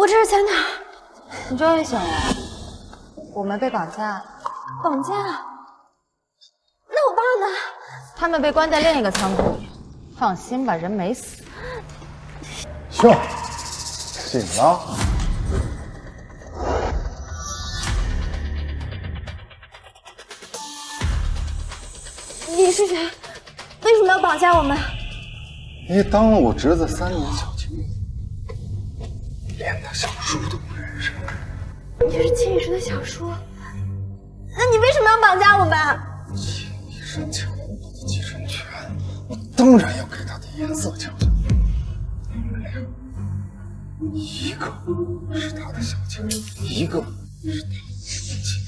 我这是在哪儿？你终于醒了，我们被绑架了。绑架？那我爸呢？他们被关在另一个仓库里。放心吧，人没死。秀，醒了。你是谁？为什么要绑架我们？你当了我侄子3年小情侣，连他小叔都不认识。你是秦雨生的小叔，那你为什么要绑架我们？秦雨生抢了我的继承权，我当然要给他的颜色瞧瞧。你们俩，一个是他的小情人，一个是他的父亲，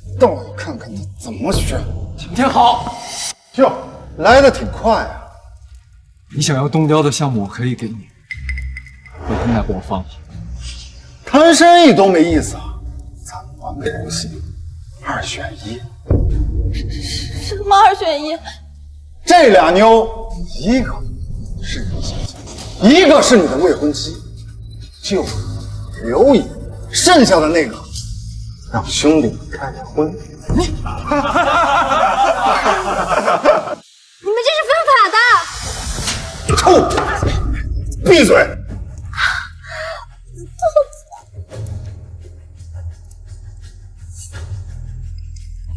我倒要看看他怎么选。晴天好，哟，来的挺快啊！你想要东雕的项目，我可以给你，可现在给我放了。谈生意多没意思啊！咱们玩个游戏，2选1。什么2选1？这俩妞，一个是你小姐，一个是你的未婚妻，就留一个，剩下的那个让兄弟们开开荤。你们这是犯法的！臭！闭嘴！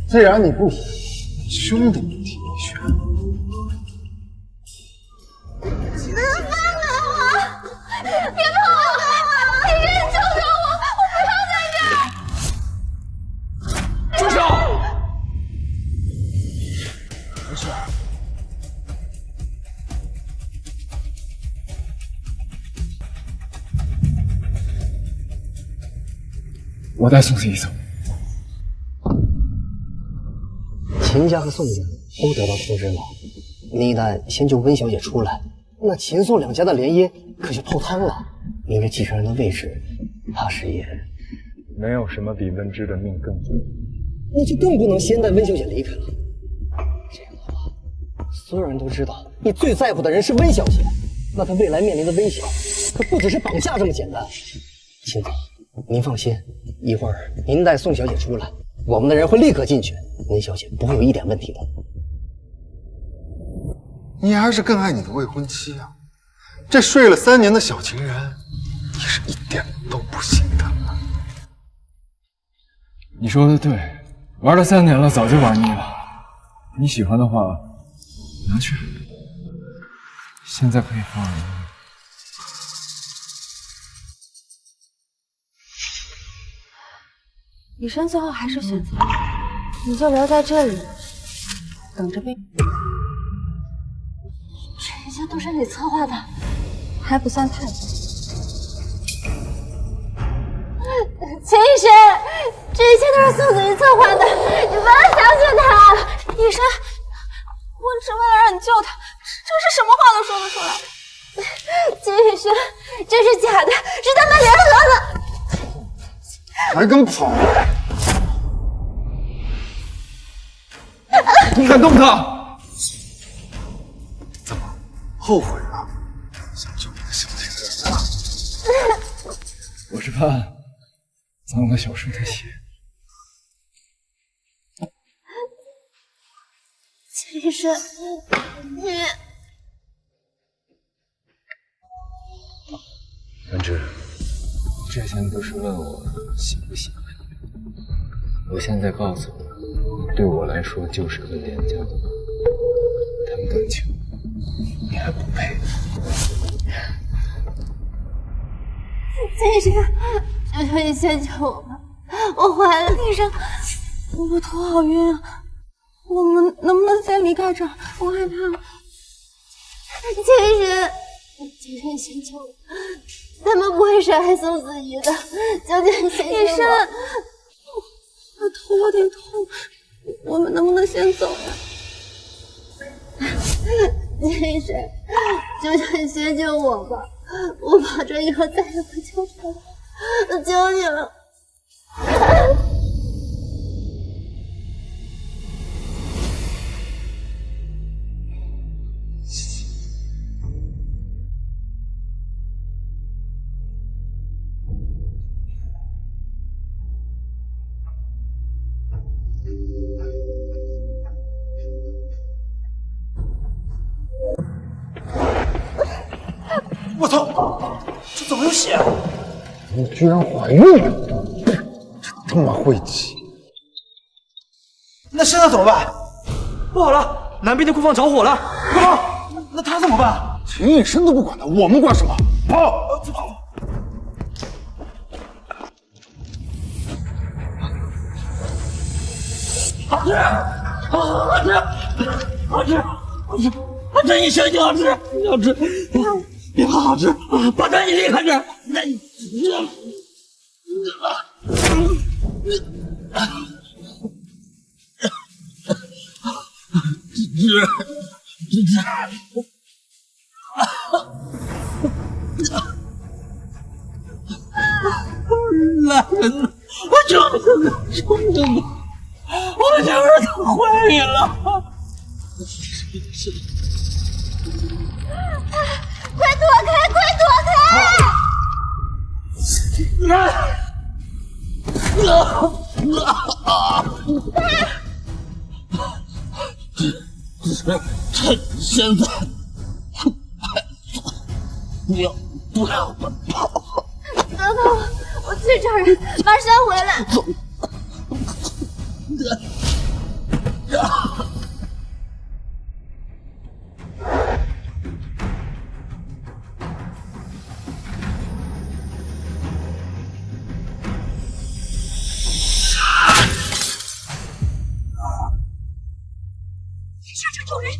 既然你不服，兄弟们替你选。别放开我！别碰我！你人救救我！我不要在这儿！住手！没事。我带宋子怡走。秦家和宋家都得到通知了，您一旦先救温小姐出来，那秦宋2家的联姻可就泡汤了。您这继承人的位置，怕是也……没有什么比温之的命更重。那就更不能先带温小姐离开了。这样的话，所有人都知道你最在乎的人是温小姐，那她未来面临的危险可不只是绑架这么简单。秦总，您放心，一会儿您带宋小姐出来，我们的人会立刻进去，温小姐不会有一点问题的。你还是更爱你的未婚妻啊！这睡了3年的小情人，你是一点都不心疼啊！你说的对，玩了3年了，早就玩腻了。你喜欢的话，拿去。现在可以放人了。雨生最后还是选择你就留在这里，等着被。这一切都是你策划的，还不算太多。秦医生，这一切都是宋子怡策划的，你不要相信他。医生，我只为了让你救他，这是什么话都说得出来。秦医生，这是假的，是他们联合的。还敢跑？你敢动他？怎么后悔了？想救你的小情人啊？我是怕脏了小叔的血。秦医生，你文之，你之前不是问我喜不喜欢你？我现在告诉你，对我来说就是个廉价的物，谈感情你还不配。秦医生，求求你先救我吧，我怀了。医生，我头好晕啊，我们能不能先离开这儿？我害怕。秦医生，求求你先救我，他们不会杀害宋子怡的，求求你先救我。医生，我头有点痛，我们能不能先走呀？秦医生，求求你先救我吧，我保证以后再也不纠缠了，我求你了。我操，这怎么有血？你居然怀孕了！这他妈晦气！那现在怎么办？不好了，南边的库房着火了，快跑！那他怎么办？秦隐身都不管他，我们管什么？跑！跑！阿志，你醒醒，阿志，别怕，阿志，保证你离开这儿。男人呢？我就是她怀孕了。快躲开！快躲开！趁现在，不要跑！等等我去找人，马上回来。走。有人！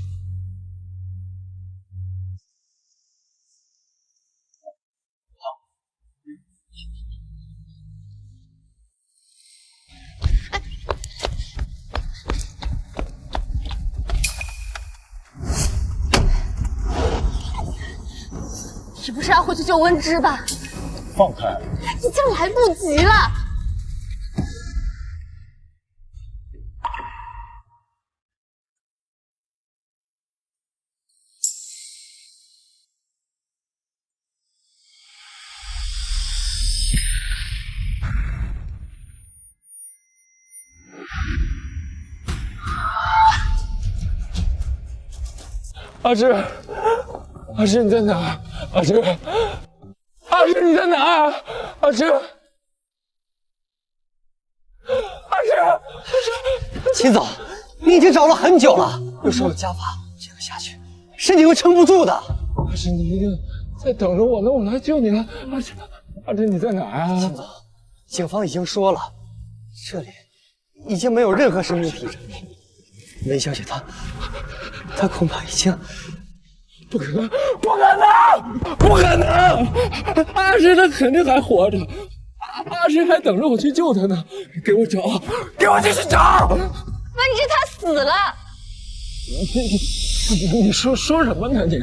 你不是要回去救温之吧？放开！已经来不及了。阿芝，阿芝你在哪？阿芝，阿芝你在哪？阿芝，阿芝，秦总，你已经找了很久了，又受了家法，这样下去身体会撑不住的。阿芝，你一定在等着我呢，我来救你了。阿芝，阿芝你在哪啊？秦总，警方已经说了，这里已经没有任何生命体征。温小姐她恐怕已经……不可能，不可能，不可能！阿芝她肯定还活着，阿芝还等着我去救她呢。给我找，给我继续找！温之他死了。你说什么呢你？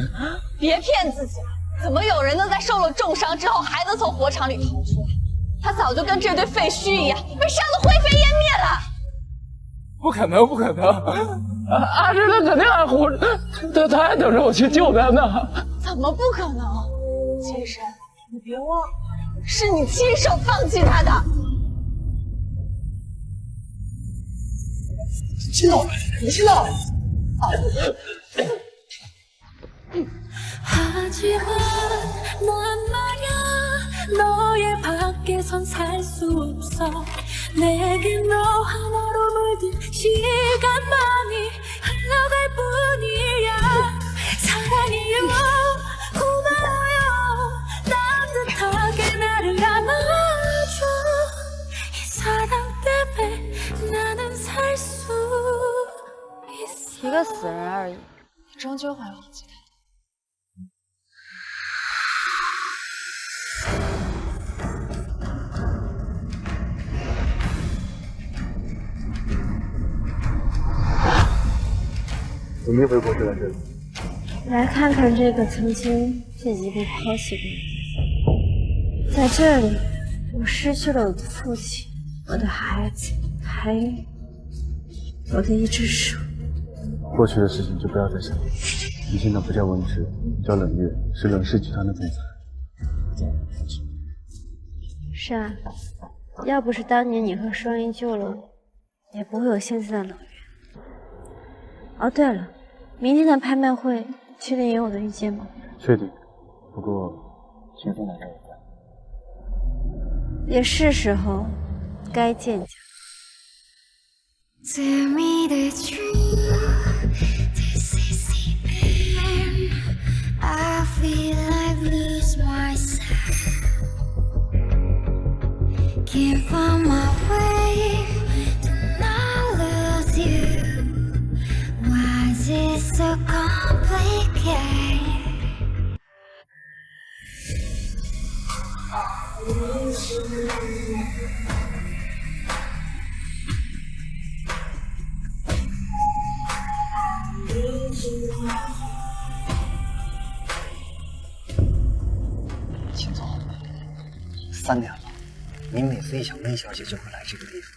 别骗自己了，怎么有人能在受了重伤之后还能从火场里逃出来？他早就跟这堆废墟一样，被烧得灰飞烟灭了。不可能，不可能！阿芝她肯定还活着，她还等着我去救她呢。怎么不可能？秦深，你别忘了，是你亲手放弃他的。秦总，秦总。 하지만 난 말야 너의 밖에선 살 수 없어 내겐 너 하나로 물든 시간만이 흘러갈 뿐이야 사랑해요 고마워요 따뜻하게 나를 안아줘 이 사랑 때문에 나는 살 수 있어 一个死人而已，终究会忘记他。 怎么一回国就来这里？来看看这个曾经自己被抛弃的人。在这里，我失去了我的父亲、我的孩子，还有我的一只手。过去的事情就不要再想了。你现在不叫文之，叫冷月，是冷氏集团的总裁。是啊，要不是当年你和双鹰救了我，也不会有现在的冷月。哦，对了，明天的拍卖会确定有我的意见吗？确定。不过君飞奶奶也在，也是时候该见见。Tell me the truth, this is the end. I feel like lose myself. Can't find my way to not lose you. Why is it so complicated? 秦总，3点了，您每次一想温小姐就会来这个地方，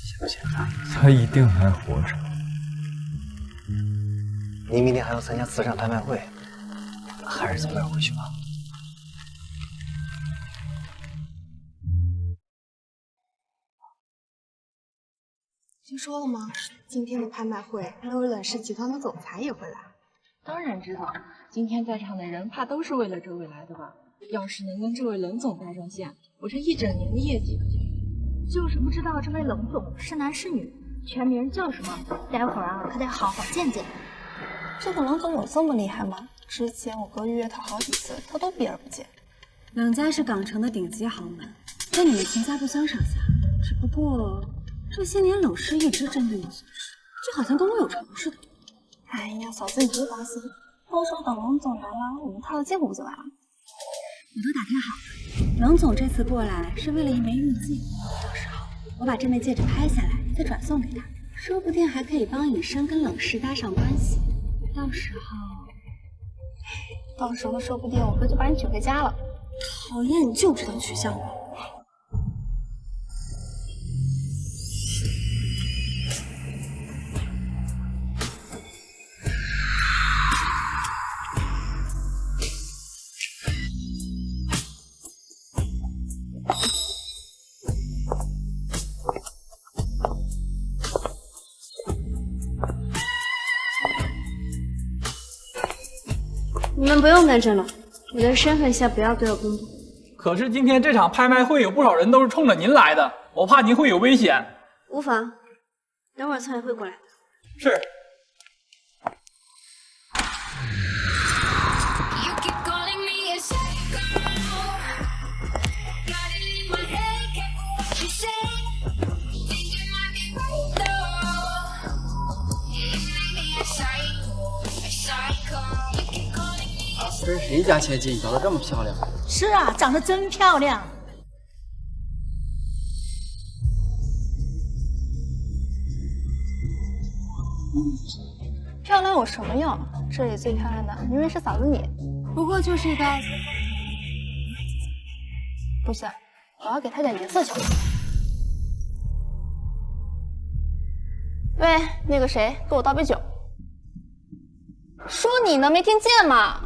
现不现在？她一定还活着。您明天还要参加慈善拍卖会，还是早点回去吧。听说了吗？今天的拍卖会，还有冷氏集团的总裁也会来。当然知道，今天在场的人怕都是为了这位来的吧？要是能跟这位冷总搭上线，我这一整年的业绩可就有。就是不知道这位冷总是男是女，全名叫什么？待会儿啊，可得好好见见。这个冷总有这么厉害吗？之前我哥预约他好几次，他都避而不见。冷家是港城的顶级豪门，跟你们秦家不相上下。只不过这些年冷氏一直针对我所事，就好像跟我有仇似的。哎呀，嫂子你别担心，到时候等冷总来了，我们套个近乎不就完了？我都打听好了，冷总这次过来是为了一枚玉戒，到时候我把这枚戒指拍下来，再转送给他，说不定还可以帮以生跟冷氏搭上关系。到时候说不定我哥就把你娶回家了。讨厌，你就知道取笑我。你们不用跟着了，我的身份先不要对我公布。可是今天这场拍卖会有不少人都是冲着您来的，我怕您会有危险。无妨，等会儿村委会过来的。是。这是谁家千金，长得这么漂亮？是啊，长得真漂亮。漂亮有什么用？这里最漂亮的明明是嫂子你。不过就是一个不行，我要给她点颜色瞧瞧。喂，那个谁，给我倒杯酒。说你呢，没听见吗？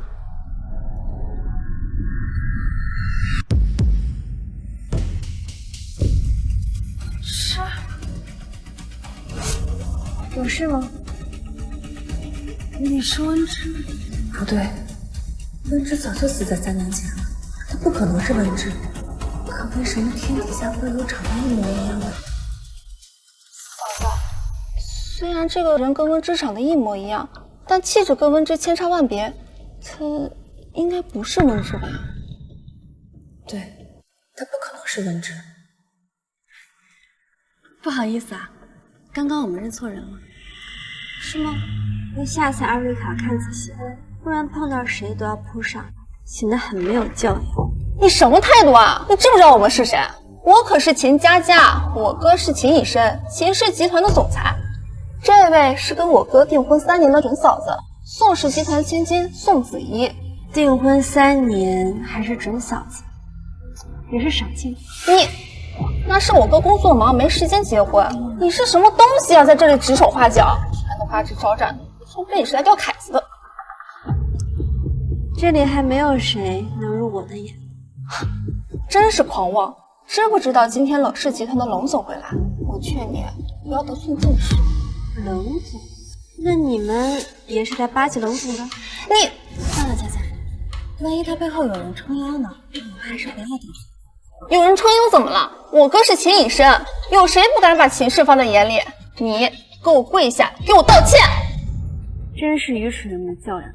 是，有事吗？你是温之？不对，温之早就死在3年前了，他不可能是温之。可为什么天底下会有长得一模一样的？嫂子，虽然这个人跟温之长得一模一样，但气质跟温之千差万别，他应该不是温之吧？对，他不可能是温之。不好意思啊，刚刚我们认错人了。是吗？那下次阿瑞卡看仔细，不然碰到谁都要扑上，显得很没有教养。你什么态度啊？你知不知道我们是谁？我可是秦佳佳，我哥是秦以身，秦氏集团的总裁。这位是跟我哥订婚3年的准嫂子，宋氏集团千金宋子怡。订婚3年还是准嫂子，也是赏金。你，那是我哥工作忙，没时间结婚。你是什么东西啊，在这里指手画脚，还能花枝招展，说不定你是来钓凯子的。这里还没有谁能入我的眼。真是狂妄！知不知道今天冷氏集团的冷总会来？我劝你不要得寸进尺。冷总？那你们也是来巴结冷总的？你算了，佳佳，万一他背后有人撑腰呢？我还是不要等。有人撑腰怎么了？我哥是秦以身，有谁不敢把秦氏放在眼里？你给我跪下，给我道歉！真是愚蠢人的教养。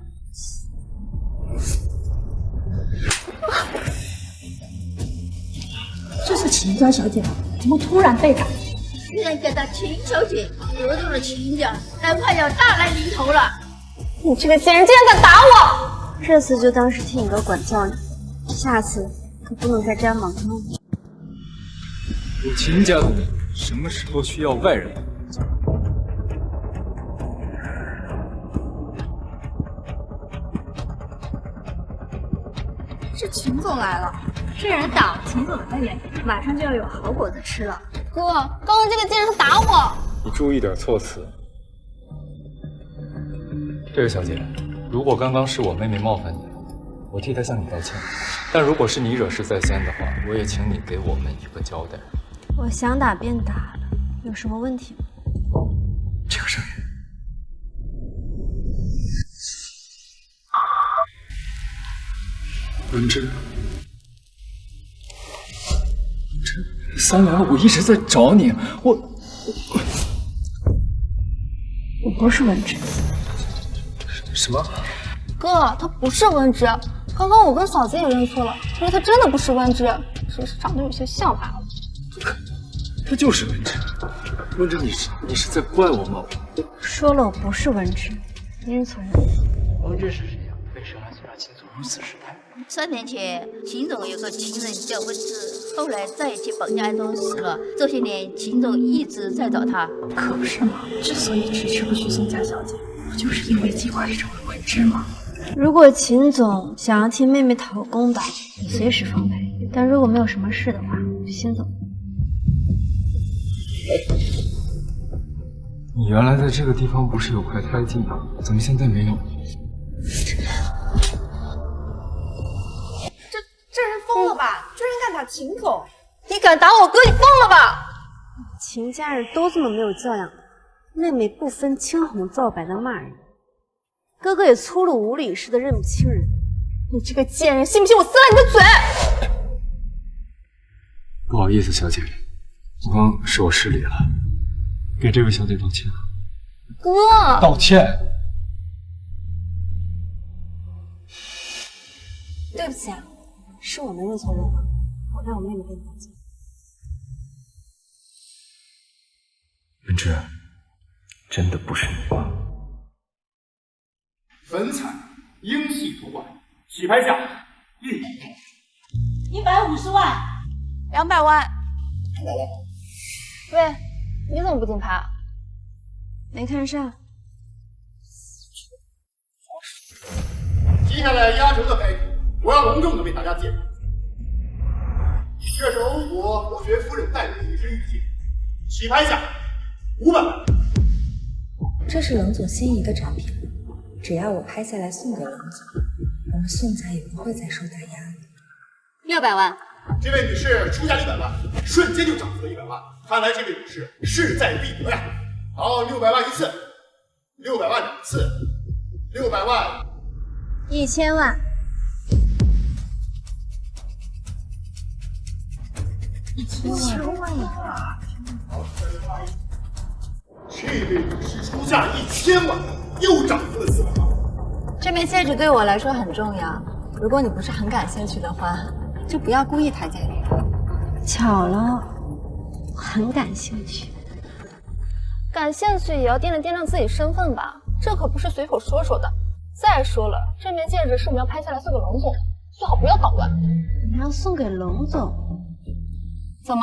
这是秦家小姐吗？怎么突然被打？人家的秦小姐惹怒了秦家，难怪要大难临头了。你这个贱人竟然敢打我！这次就当是替你哥管教你，下次可不能再沾网汤了。我秦家的人什么时候需要外人？是秦总来了，这人挡秦总的妹妹，马上就要有好果子吃了。哥，刚刚这个贱人打我！你注意点措辞。这位小姐，如果刚刚是我妹妹冒犯你了，我替她向你道歉。但如果是你惹事在先的话，我也请你给我们一个交代。我想打便打了，有什么问题吗？这个声音，文芝，这3年了，我一直在找你，我不是文芝。什么？哥，她不是温芝。刚刚我跟嫂子也认错了，可是她真的不是温芝，只是长得有些像罢了。她就是文芝。文芝，你是在怪我吗？说了我不是文芝，阴错阳差。文芝是谁呀？为什么会让秦总如此失态？3年前，秦总有个情人叫温芝，后来在一起绑架案中死了。这些年，秦总一直在找她。可不是嘛，之所以迟迟不去宋家小姐，不就是因为计划里这位文芝吗？如果秦总想要替妹妹讨公道，你随时放陪；但如果没有什么事的话，就先走。你原来在这个地方不是有块胎记吗？怎么现在没有？这人疯了吧？居然敢打秦总！你敢打我哥，你疯了吧？秦家人都这么没有教养的，妹妹不分青红皂白的骂人，哥哥也粗鲁无礼似的认不清人。你这个贱人，信不信我撕了你的嘴？不好意思，小姐，刚刚是我失礼了，给这位小姐道歉。哥，道歉。对不起啊，是我们认错人了，我让我妹妹给你道歉。文芝，真的不是你吗？本彩英系图馆起拍价150万，200万。喂，你怎么不进牌？没看上。接下来压轴的开始，我要隆重的为大家介绍。这是欧国伯爵夫人戴的女士玉戒，起拍价500万。这是冷总心仪的照片，只要我拍下来送给冷总，我们宋家也不会再受大压力。600万。这位女士出价100万，瞬间就涨出了100万，看来这位女士势在必得呀！好，600万一次，600万2次，600万，1000万，1000万呀！这位女士出价1000万，又涨出了400万。这枚戒指对我来说很重要，如果你不是很感兴趣的话，就不要故意抬价格。巧了，我很感兴趣。感兴趣也要掂量自己身份吧，这可不是随口说说的。再说了，这枚戒指是我们要拍下来送给龙总的，最好不要捣乱。你要送给龙总？怎么？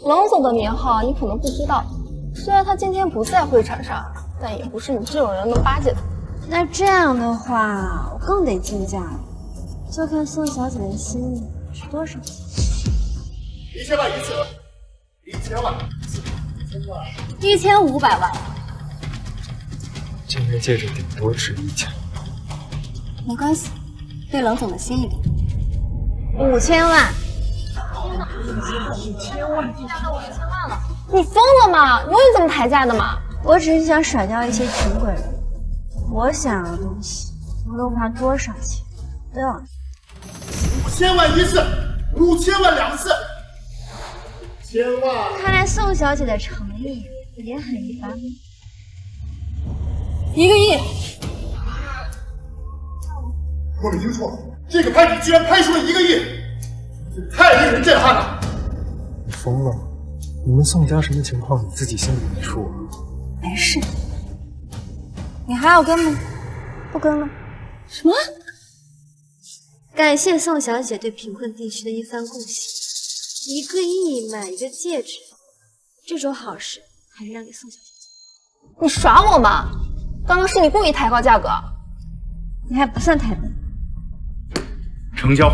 龙总的年号你可能不知道，虽然他今天不在会场上，但也不是你这种人能巴结的。那这样的话，我更得竞价了，就看宋小姐的心意是多少钱。1000万一次，1000万一次，1000万，1500万。这枚戒指顶多值1000万。没关系，对冷总的心意点。5000万。1000万，价到5000万了！你疯了吗？你有这么抬价的吗？我只是想甩掉一些穷鬼人，我想要的东西，无论花多少钱，都要。5000万1次，5000万2次，1000万。看来宋小姐的诚意也很一般。1个亿！我没听错，这个拍品居然拍出了1个亿，这太令人震撼了！你疯了？你们宋家什么情况你自己心里没数啊？没事。你还要跟吗？不跟了。什么？感谢宋小姐对贫困地区的一番贡献，1个亿买一个戒指，这种好事还是让给宋小姐。你耍我吗？刚刚是你故意抬高价格，你还不算太笨。成交。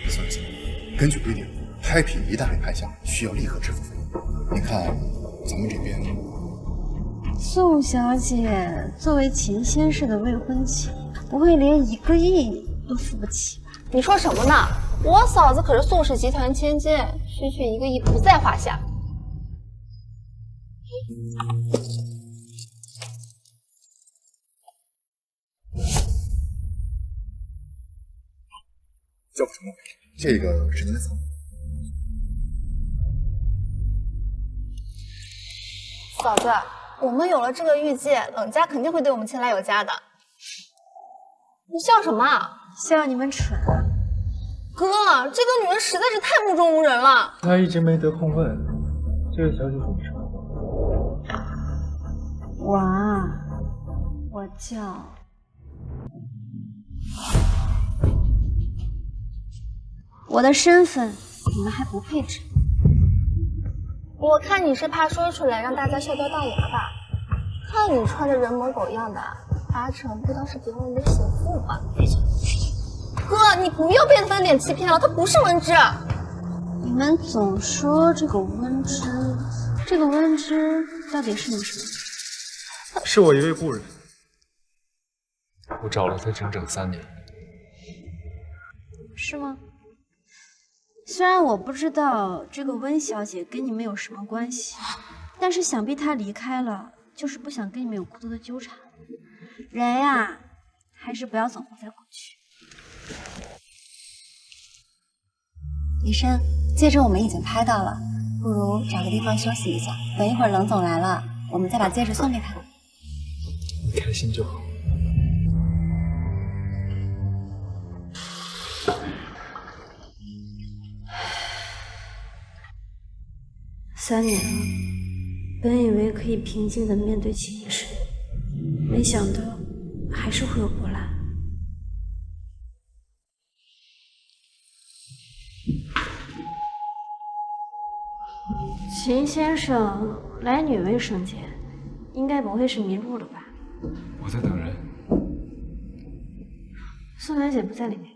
宋小姐，根据规定，拍品一旦被拍下，需要立刻支付费用。您看，咱们这边。宋小姐作为秦先生的未婚妻，不会连1个亿都付不起吧？你说什么呢？我嫂子可是宋氏集团千金，区区1个亿不在话下。交付成功，这个是您的赠品。嫂子，我们有了这个玉戒，冷家肯定会对我们青睐有加的。你笑什么？笑你们蠢啊！哥，这个女人实在是太目中无人了。他一直没得空问，这位小姐怎么称呼？我啊，我叫……我的身份你们还不配知。我看你是怕说出来让大家笑掉大牙吧？看你穿的人模狗样的，8成不知道是别人的媳妇吧？哥，你不要被翻脸欺骗了，她不是温芝。你们总说这个温芝，这个温芝到底是有什么？是我一位故人，我找了他整整3年。是吗？虽然我不知道这个温小姐跟你们有什么关系，但是想必她离开了，就是不想跟你们有过多的纠缠。人呀，还是不要总活在过去。医生，戒指我们已经拍到了，不如找个地方休息一下，等一会儿冷总来了，我们再把戒指送给他。你开心就好。3年了，本以为可以平静的面对秦医生，没想到还是会有波澜。秦先生来女卫生间，应该不会是迷路了吧？我在等人。宋小姐不在里面。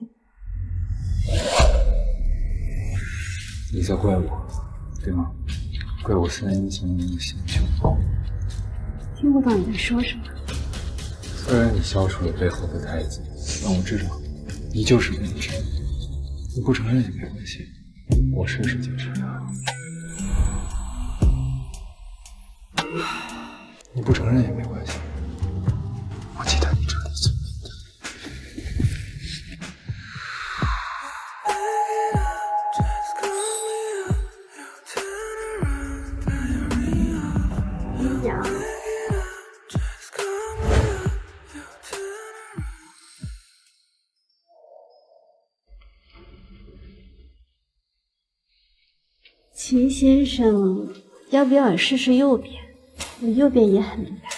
你在怪我，对吗？怪我3年前没有先救。听不懂你在说什么。虽然你消除了背后的太子，但我知道你就是温芝。你不承认也没关系，我试试就知道。你不承认也没关系，我记得你这里怎么的。秦先生，要不要试试右边？我右边也很敏感。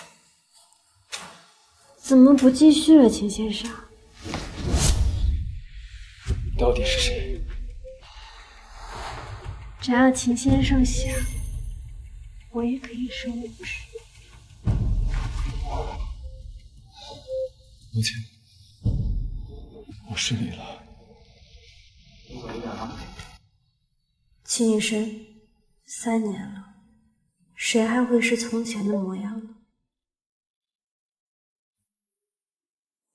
怎么不继续了，秦先生？到底是谁？只要秦先生想，我也可以生无知。母亲，我失礼了。秦医生，3年了，谁还会是从前的模样呢？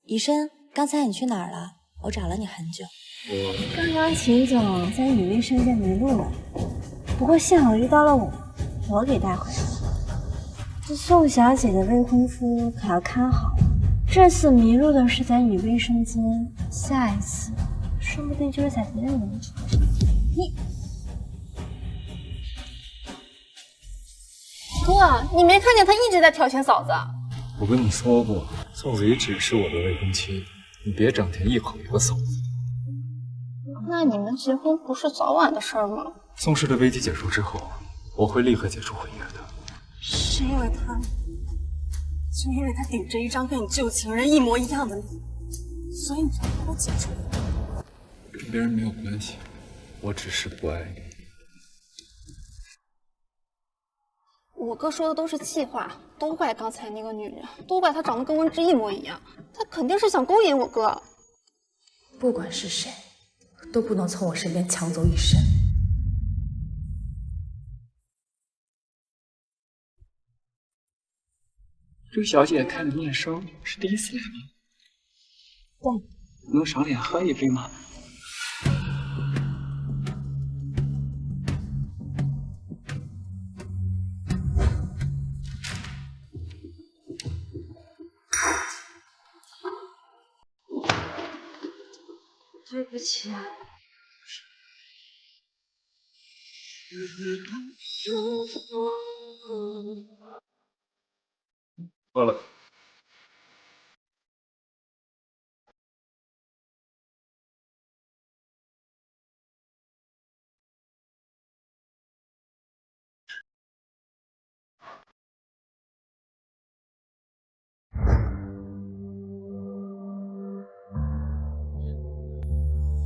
医生，刚才你去哪儿了？我找了你很久。刚刚秦总在女卫生间迷路了，不过幸好遇到了我给带回来了。这宋小姐的未婚夫可要看好了，这次迷路的是在女卫生间，下一次说不定就是在别人的床上。哥，你没看见他一直在挑衅嫂子？我跟你说过，宋子怡只是我的未婚妻，你别整天一口一个嫂子。那你们结婚不是早晚的事儿吗？宋氏的危机结束之后，我会立刻解除婚约的。是因为他，就因为他顶着一张跟你旧情人一模一样的脸，所以你才跟我解除婚约。跟别人没有关系，我只是不爱你。我哥说的都是气话，都怪刚才那个女人，都怪她长得跟温之一模一样，她肯定是想勾引我哥。不管是谁，都不能从我身边抢走一生。周小姐看你面生，是第一次来吗？对。能赏脸喝一杯吗？对不起啊。饿了。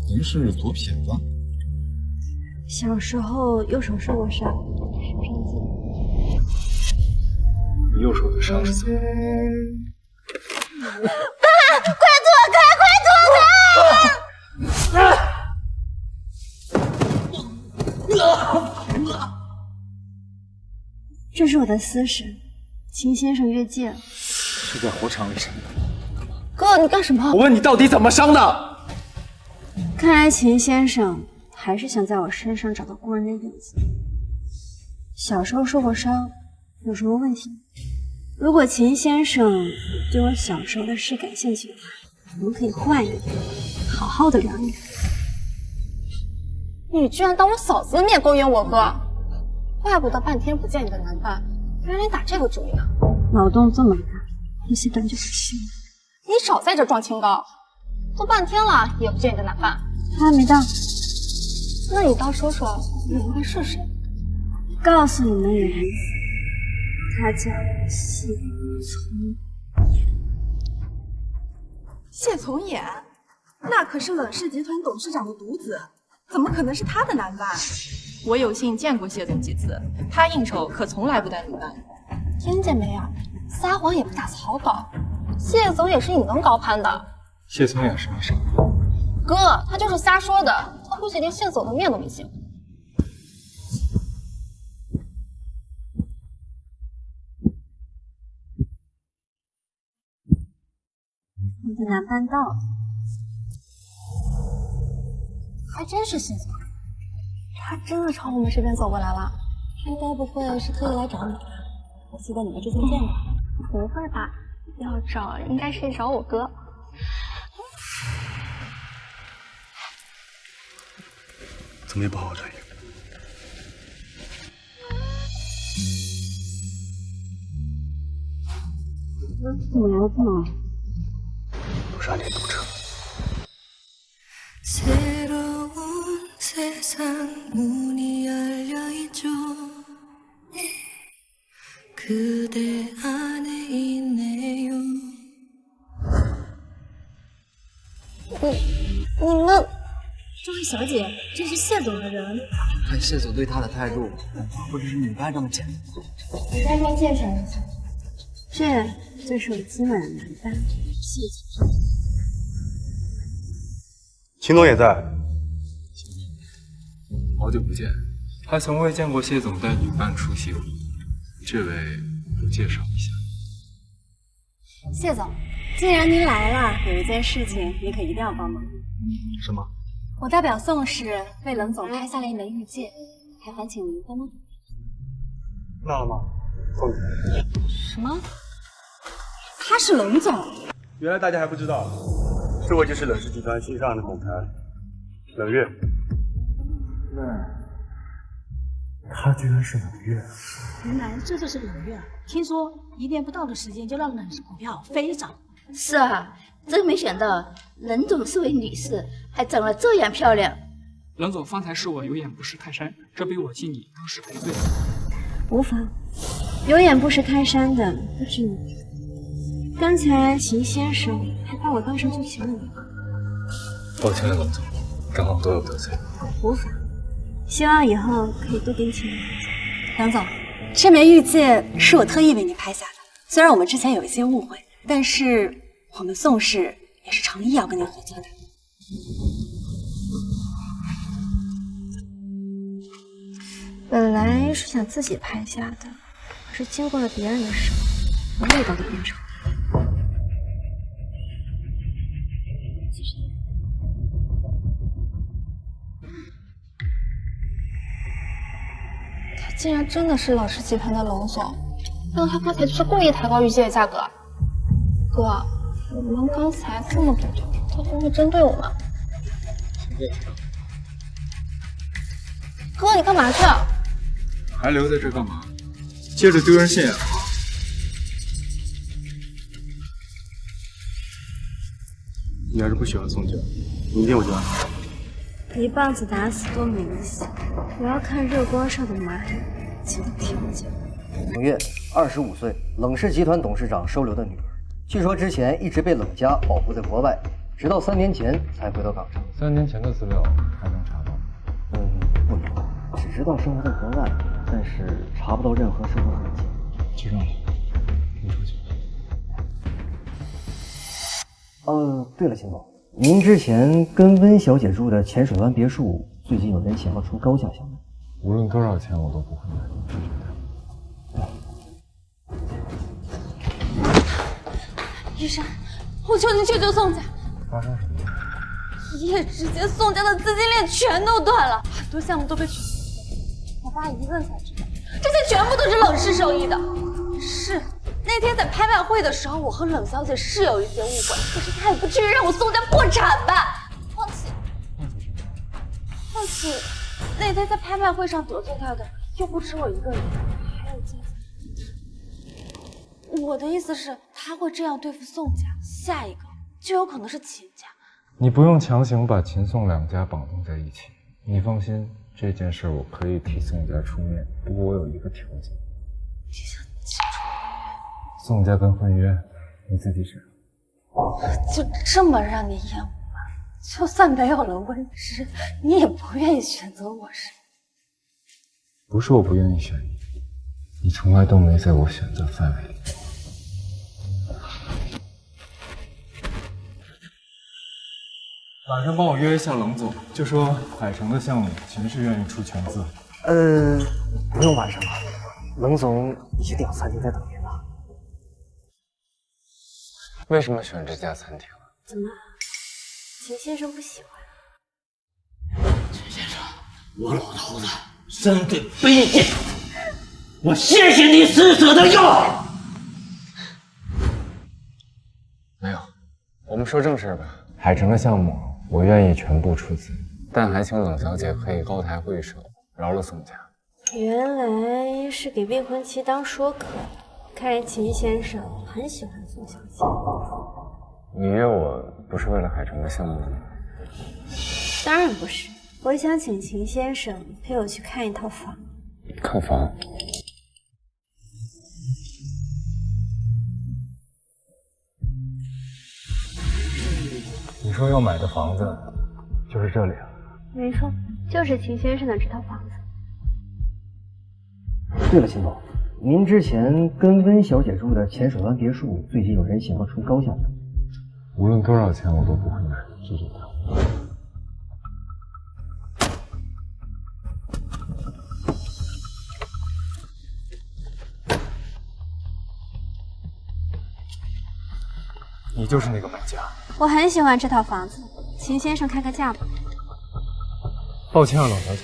您是左撇子？小时候右手受过伤，手上记。你右手的伤是怎么？爸，快躲开！这是我的私事，秦先生越界了。是在火场里伤的。哥，你干什么？我问你到底怎么伤的？看来秦先生还是想在我身上找到过人的影子。小时候受过伤，有什么问题？如果秦先生对我小时候的事感兴趣的话，我们可以换一个，好好的聊一聊。你居然当我嫂子的面勾引我哥，怪不得半天不见你的男伴，原来你打这个主意啊！脑洞这么大，一些本就不行。你少在这装清高，都半天了也不见你的男伴。他还没到。那你倒说说，你男伴是谁？告诉你们人，他叫谢从。谢从衍，那可是冷氏集团董事长的独子，怎么可能是他的男伴？我有幸见过谢总几次，他应酬可从来不带女伴。听见没有？撒谎也不打草稿。谢总也是你能高攀的。谢从衍是个什么？哥，他就是瞎说的，他估计连谢总的面都没见过。你的男伴到了，还真是谢总，他真的朝我们这边走过来了。他该不会是特意来找你的？我记得你们之前见过。不会吧？要找应该是找我哥。怎么也不好好转移？怎么了？怎么了？都是暗恋堵车。 새로운 세상 문이 열려 있죠. 그대 안에 있네요. 你们，这位小姐，这是谢总的人。看谢总对他的态度，不只是女伴这么简单。给大家介绍一下，这就是我今晚的男伴，谢总。 秦总也在。好久不见，还从未见过谢总带女伴出席。这位，我介绍一下。谢总，既然您来了，有一件事情您可一定要帮忙。什么？我代表宋氏为冷总拍下了一枚玉戒，还烦请您帮忙。那了吗，宋姐？什么？他是冷总？原来大家还不知道，这位就是冷氏集团新上任的总裁冷月。他居然是冷月。原来这就是冷月。听说1年不到的时间就让冷氏股票飞涨。是啊，真没想到冷总是位女士，还长得这样漂亮。冷总方才说我有眼不识泰山，这笔我替你当是赔罪。无妨，有眼不识泰山的不止你。刚才秦先生还把我当成做情人了。抱歉了，冷总，刚刚多有得罪。无妨，希望以后可以多跟秦人。梁总，这枚玉戒是我特意为您拍下的。虽然我们之前有一些误会，但是我们宋氏也是诚意要跟您合作的。本来是想自己拍下的，可是经过了别人的手，味道都变成了。他竟然真的是冷氏集团的冷总，那他刚才就是故意抬高玉戒的价格。哥，我们刚才这么不对，他会不会针对我们？哥，你干嘛去？还留在这干嘛？接着丢人现眼吗？你还是不喜欢宋家，明天我就安排。一棒子打死多没意思，我要看热锅上的蚂蚁怎么听见。冷月，25岁，冷氏集团董事长收留的女儿。据说之前一直被冷家保护在国外，直到3年前才回到港城。3年前的资料还能查到吗？不能，只知道生活在国外，但是查不到任何生活痕迹。就这样，你出去。对了，秦总，您之前跟温小姐住的浅水湾别墅，最近有人想要出高价想买。无论多少钱，我都不会买。医生，我求你救救宋家！发生什么了？一夜之间，宋家的资金链全都断了，很多项目都被取消。我爸一问才知道，这些全部都是冷氏授意的。是，那天在拍卖会的时候，我和冷小姐是有一些误会，可是她也不至于让我宋家破产吧？况且那天在拍卖会上得罪她的又不止我一个人，还有家。我的意思是，他会这样对付宋家，下一个就有可能是秦家。你不用强行把秦宋两家绑定在一起。你放心，这件事我可以替宋家出面，不过我有一个条件。宋家跟婚约，你自己审。就这么让你厌恶吗？就算没有了温之，你也不愿意选择我是吗？不是我不愿意选你，你从来都没在我选择范围里。晚上帮我约一下冷总，就说海城的项目秦氏愿意出全资。不用晚上了，冷总已经订好餐厅在等您了。为什么选这家餐厅？怎么，秦先生不喜欢？秦先生，我老头子真对卑贱，我谢谢你施舍的药。没有，我们说正事吧。海城的项目我愿意全部出资，但还请冷小姐可以高抬贵手，饶了宋家。原来是给未婚妻当说客，看来秦先生很喜欢宋小姐。你约我不是为了海城的项目吗？当然不是，我想请秦先生陪我去看一套房。看房？你说要买的房子就是这里啊？没错，就是秦先生的这套房子。对了，秦总，您之前跟温小姐住的浅水湾别墅，最近有人想要出高价的。无论多少钱我都不会买，就这套。你就是那个买家。我很喜欢这套房子，秦先生开个价吧。抱歉啊，冷小姐，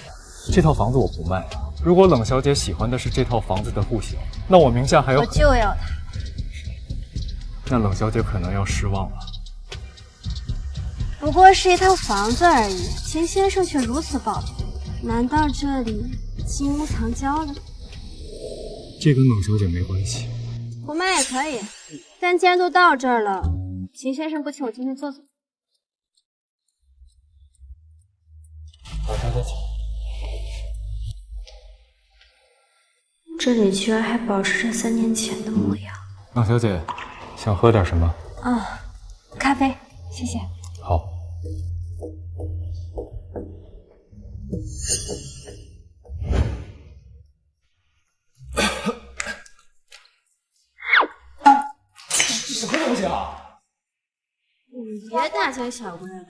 这套房子我不卖。如果冷小姐喜欢的是这套房子的户型，那我名下还有……我就要它。那冷小姐可能要失望了。不过是一套房子而已，秦先生却如此暴躁，难道这里金屋藏娇了？这跟冷小姐没关系。不卖也可以，但既然都到这儿了，秦先生不请我进去坐坐？好，大家请。这里居然还保持着3年前的模样。冷小姐，想喝点什么？啊，咖啡，谢谢。好。什么东西啊？你别大惊小怪的，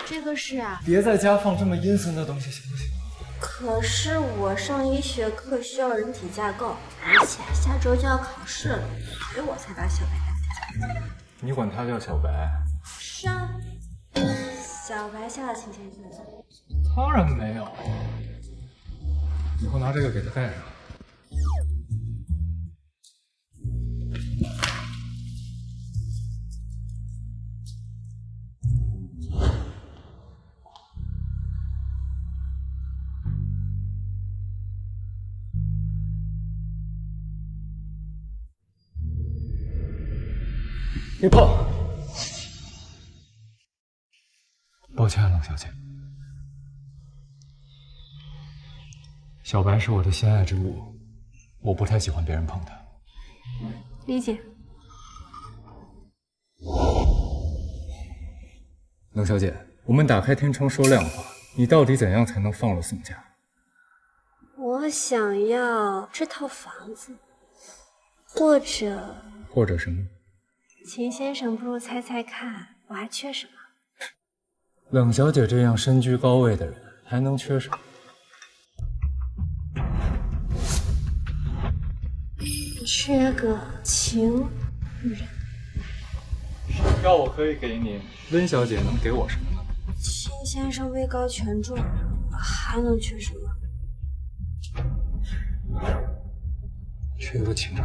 这个是啊。别在家放这么阴森的东西，行不行？可是我上医学课需要人体架构，而且下周就要考试了，所以我才把小白带回家。你管他叫小白？是啊，小白下了秦先生的嘴。当然没有。以后拿这个给他带上。别碰！抱歉，冷小姐。小白是我的心爱之物，我不太喜欢别人碰它。理解。冷小姐，我们打开天窗说亮话，你到底怎样才能放了宋家？我想要这套房子，或者什么？秦先生，不如猜猜看，我还缺什么？冷小姐这样身居高位的人，还能缺什么？缺个情人。要我可以给你，温小姐能给我什么呢？秦先生位高权重，还能缺什么？缺个情人。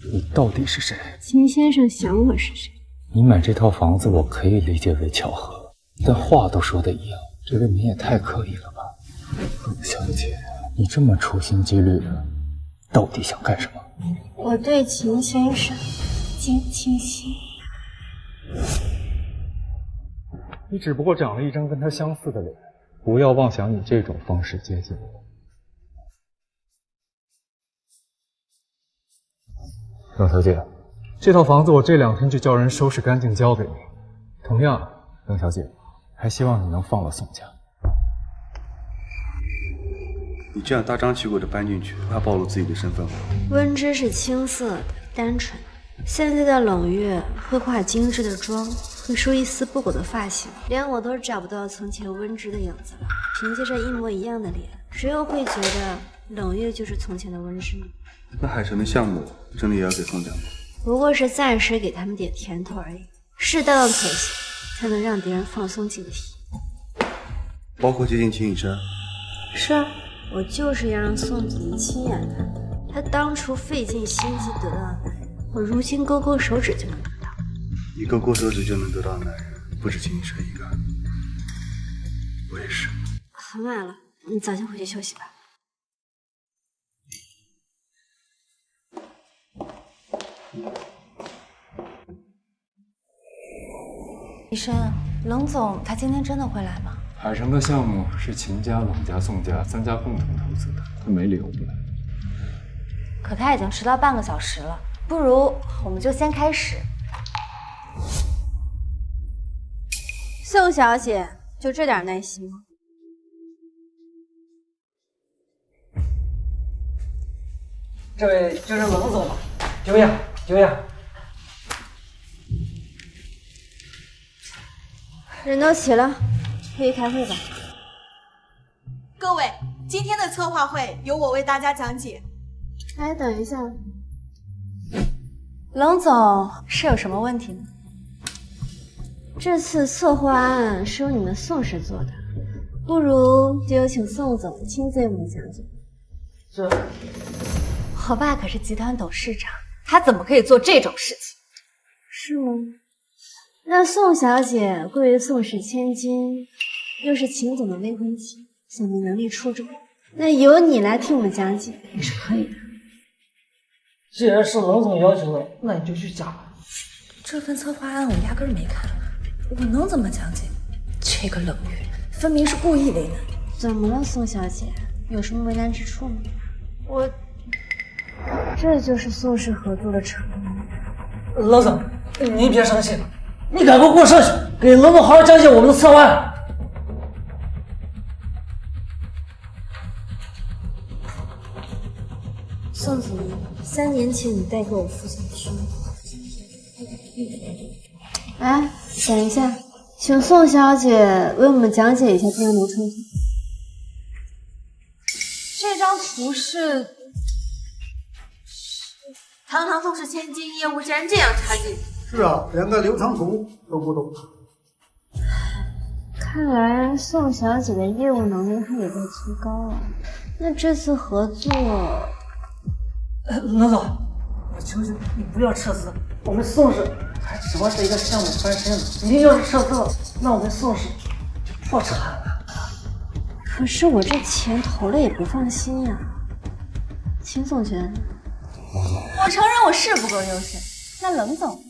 你到底是谁？秦先生想我是谁？你买这套房子，我可以理解为巧合，但话都说的一样，这未免也太刻意了吧？冷小姐，你这么处心积虑的，到底想干什么？我对秦先生倾倾心意。你只不过长了一张跟他相似的脸，不要妄想以这种方式接近我。冷小姐，这套房子我这2天就叫人收拾干净交给你。同样，冷小姐，还希望你能放了宋家。你这样大张旗鼓的搬进去，怕暴露自己的身份吗？温之是青涩的、单纯的，现在的冷月会化精致的妆，会梳一丝不苟的发型，连我都找不到从前温之的影子了。凭借着一模一样的脸，谁又会觉得冷月就是从前的温之呢？那海城的项目真的也要给宋家吗？不过是暂时给他们点甜头而已，适当的妥协才能让敌人放松警惕。包括接近秦以山。是啊，我就是要让宋子怡亲眼看他当初费尽心机得到的男人，我如今勾勾手指就能得到。你勾勾手指就能得到的男人，不止秦以山一个，我也是。很晚了，你早点回去休息吧。医生，冷总他今天真的会来吗？海城的项目是秦家、冷家、宋家3家共同投资的，他没理由不来。可他已经迟到半个小时了，不如我们就先开始。宋小姐，就这点耐心吗？这位就是冷总吧？久仰，久仰。人都齐了，可以开会吧。各位，今天的策划会由我为大家讲解。哎，等一下，冷总是有什么问题呢？这次策划案是由你们宋氏做的，不如就有请宋总亲自为我们讲解。这，我爸可是集团董事长，他怎么可以做这种事情？是吗？那宋小姐贵为宋氏千金，又是秦总的未婚妻，想必能力出众。那由你来替我们讲解也是可以的。既然是冷总要求的，那你就去讲吧。这份策划案我压根儿没看，我能怎么讲解？这个冷月分明是故意为难。怎么了，宋小姐？有什么为难之处吗？这就是宋氏合作的成果。冷总，您别生气，你赶快给我上去，给冷总好好讲解我们的策划案。宋总，3年前你带给我父亲去。哎，等一下，请宋小姐为我们讲解一下这张流程图。这张图是堂堂宋氏千金，业务竟然这样差劲。是啊，连个流程图都不懂。看来宋小姐的业务能力还得被提高啊。那这次合作，冷总，我求求你不要撤资，我们宋氏还指望着一个项目翻身呢。您要是撤资了，那我们宋氏就破产了。可是我这钱投了也不放心呀。秦总觉得呢？我承认我是不够优秀，那冷总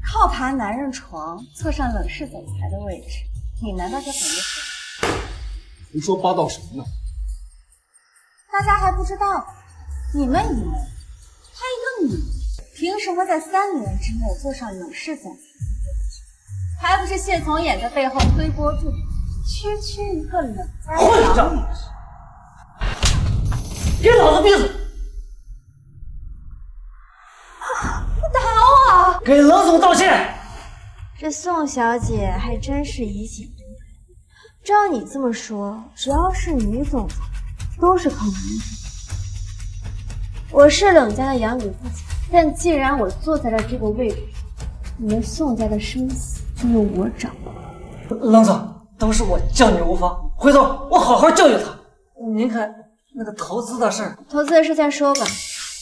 靠爬男人床坐上冷氏总裁的位置，你难道就很优秀？胡说八道什么呢？大家还不知道，你们以为他一个女人凭什么在3年之内坐上冷氏总裁的位置？还不是谢总眼在背后推波助澜，区一个冷家的小女人。给老子闭嘴！打我！给冷总道歉！这宋小姐还真是以己度人。照你这么说，只要是女总裁，都是靠男人。我是冷家的养女不假，但既然我坐在了这个位置上，你们宋家的生死就由我掌握。冷总，都是我教你无方，回头我好好教育他。您看那个投资的事儿，投资的事再说吧，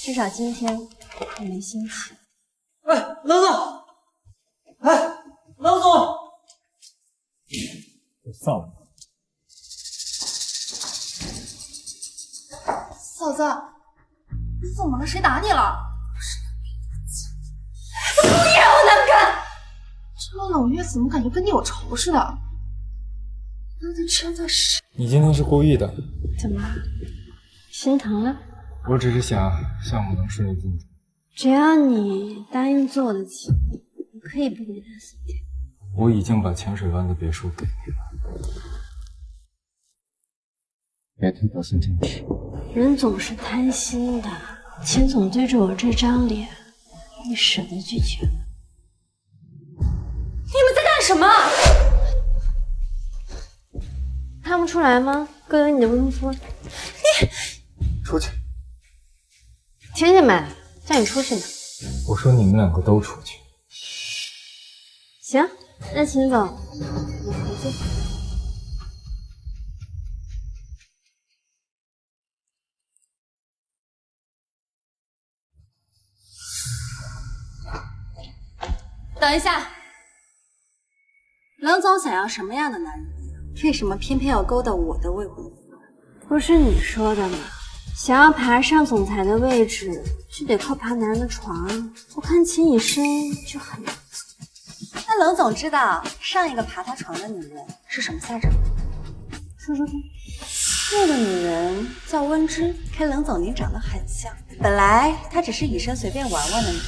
至少今天我没心情。哎，冷总，哎，冷总，我放了。嫂子，你怎么了？谁打你了？你让我难看！这个冷月怎么感觉跟你有仇似的？那他真的是……你今天是故意的。怎么了？心疼了？我只是想项目能顺利进展。只要你答应做我的情侣，我可以不给他送钱。我已经把浅水湾的别墅给你了，别推到孙经理。人总是贪心的，秦总对着我这张脸，你舍得拒绝吗？你们在干什么？看不出来吗？各有你的温夫。出去。听见没？叫你出去呢。我说你们两个都出去。行，那秦总，我回去。等一下，冷总想要什么样的男人？为什么偏偏要勾搭我的未婚夫？不是你说的吗？想要爬上总裁的位置，就得靠爬男人的床。我看秦以身就很难做。那冷总知道上一个爬他床的女人是什么下场？说说看。那个女人叫温芝，跟冷总您长得很像。本来她只是以身随便玩玩的女人，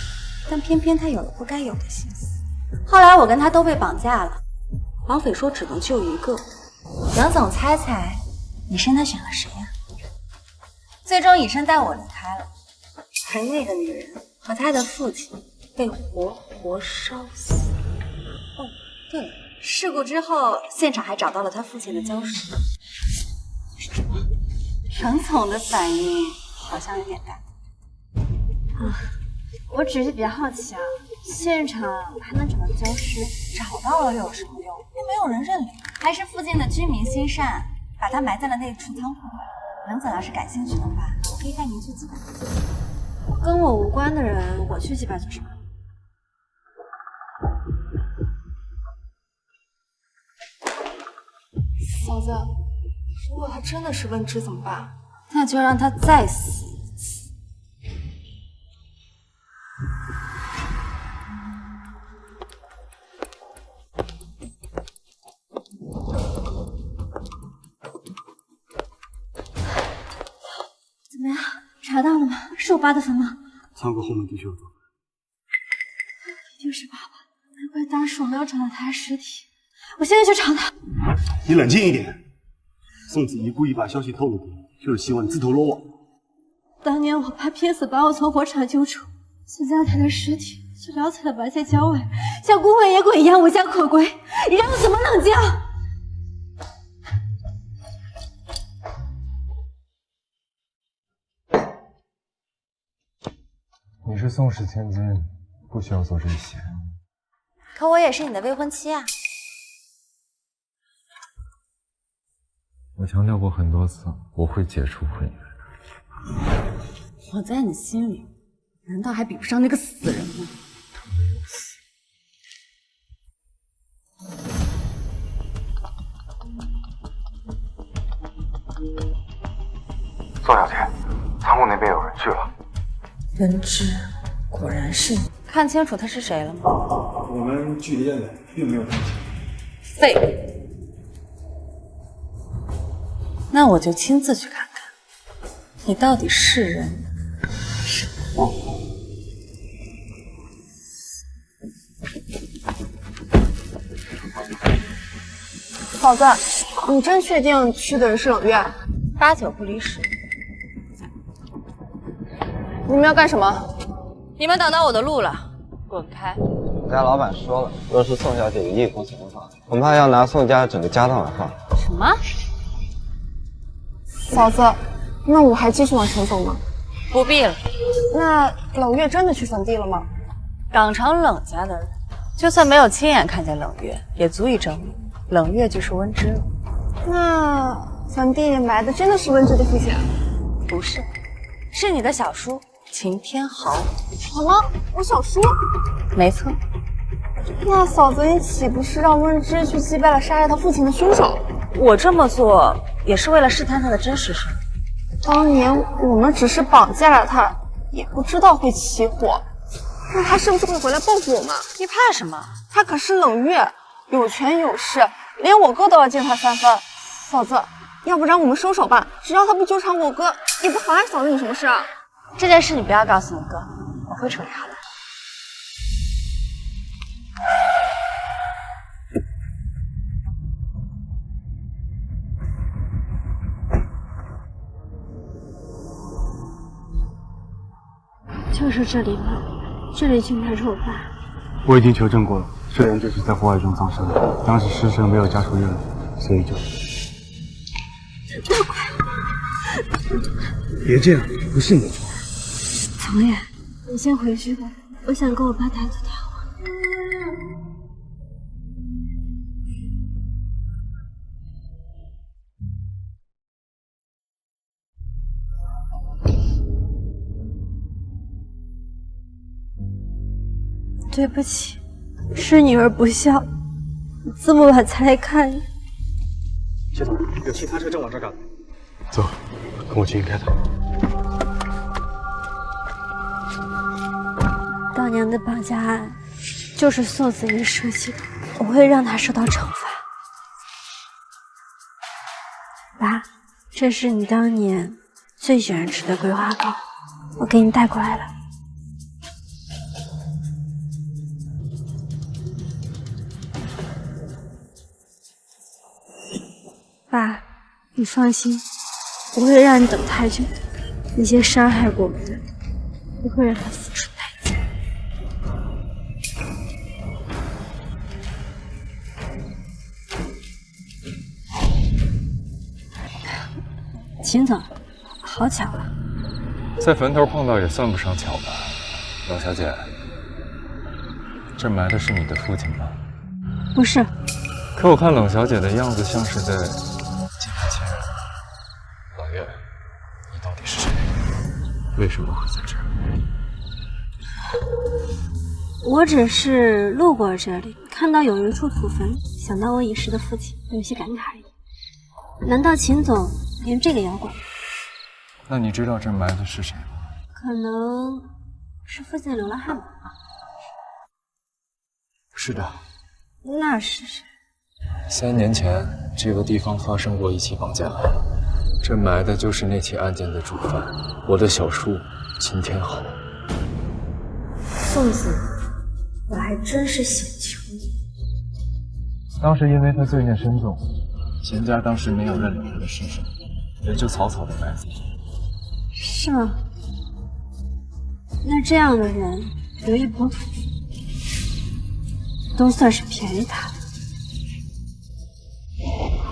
但偏偏她有了不该有的心思。后来我跟她都被绑架了，绑匪说只能救一个。冷总猜猜，以身他选了谁呀？最终以身带我离开了，而那个女人和她的父亲被活活烧死。哦，对了，事故之后现场还找到了他父亲的胶水。冷总的反应好像有点大。我只是比较好奇啊，现场还能找到胶尸，找到了又有什么用？又没有人认领，还是附近的居民心善，把它埋在了那处仓库。冷总要是感兴趣的话，可以带您去祭拜。跟我无关的人，我去祭拜做什么？嫂子，如果他真的是温之怎么办？那就让他再死一次。怎么样？查到了吗？是我爸的坟吗？仓库后面的确有洞。一定是爸爸，难怪当时我没有找到他的尸体。我现在去找他。你冷静一点。宋子怡故意把消息透露给你，就是希望你自投罗网。当年我爸拼死把我从火场救出，现在他的尸体就潦草的摆在郊外，像孤魂野鬼一样无家可归，你让我怎么冷静？你是宋氏千金，不需要做这些。可我也是你的未婚妻啊！我强调过很多次，我会解除婚约。我在你心里，难道还比不上那个死人吗？他没有死。宋小姐，仓库那边有人去了。温之，果然是你。看清楚他是谁了吗？我们距离远，并没有看清。废物！那我就亲自去看看，你到底是人是鬼。嫂子，你真确定去的人是冷月？8九不离10。你们要干什么？你们挡到我的路了，滚开！我家老板说了，若是宋小姐有意公司文化，恐怕要拿宋家整个家当来换。什么？嫂子，那我还继续往前走吗？不必了。那冷月真的去坟地了吗？港城冷家的人，就算没有亲眼看见冷月，也足以证明冷月就是温之了。那坟地里埋的真的是温之的父亲？不是，是你的小叔秦天豪。什么？我小叔？没错。那嫂子，你岂不是让温之去击败了杀害他父亲的凶手？我这么做也是为了试探他的真实身份。当年我们只是绑架了他，也不知道会起火。那他是不是会回来报复我们？你怕什么？他可是冷月，有权有势，连我哥都要敬他3分。嫂子，要不然我们收手吧，只要他不纠缠我哥，也不妨碍嫂子你什么事啊。这件事你不要告诉你哥，我会处理好的。就是这里吗？这里就埋着我爸。我已经求证过了，这人就是在火海中葬身的，当时尸身没有家属认领，所以就……别这样，不是你的错。曹野，你先回去吧，我想跟我爸谈谈话。对不起，是女儿不孝，这么晚才来看你。谢总，有其他车正往这赶来。走，跟我进去开谈。当年的绑架案就是宋子怡设计的，我会让她受到惩罚。爸，这是你当年最喜欢吃的桂花糕，我给你带过来了。爸，你放心，不会让你等太久的。那些伤害过我们的人，不会让他付出代价。秦总，好巧啊！在坟头碰到也算不上巧吧，冷小姐。这埋的是你的父亲吗？不是。可我看冷小姐的样子像是在祭拜亲人。冷月，你到底是谁？为什么会在这儿？我只是路过这里，看到有一处土坟，想到我已逝的父亲，有些感慨而已。难道秦总连这个也要管？那你知道这埋的是谁吗？可能是附近的流浪汉吧。是的。那是谁？3年前，这个地方发生过一起绑架案，这埋的就是那起案件的主犯，我的小叔秦天豪。宋子，我还真是想求你。当时因为他罪孽深重，秦家当时没有认领他的尸首，也就草草的埋死。是吗？那这样的人留一捧土，都算是便宜他的。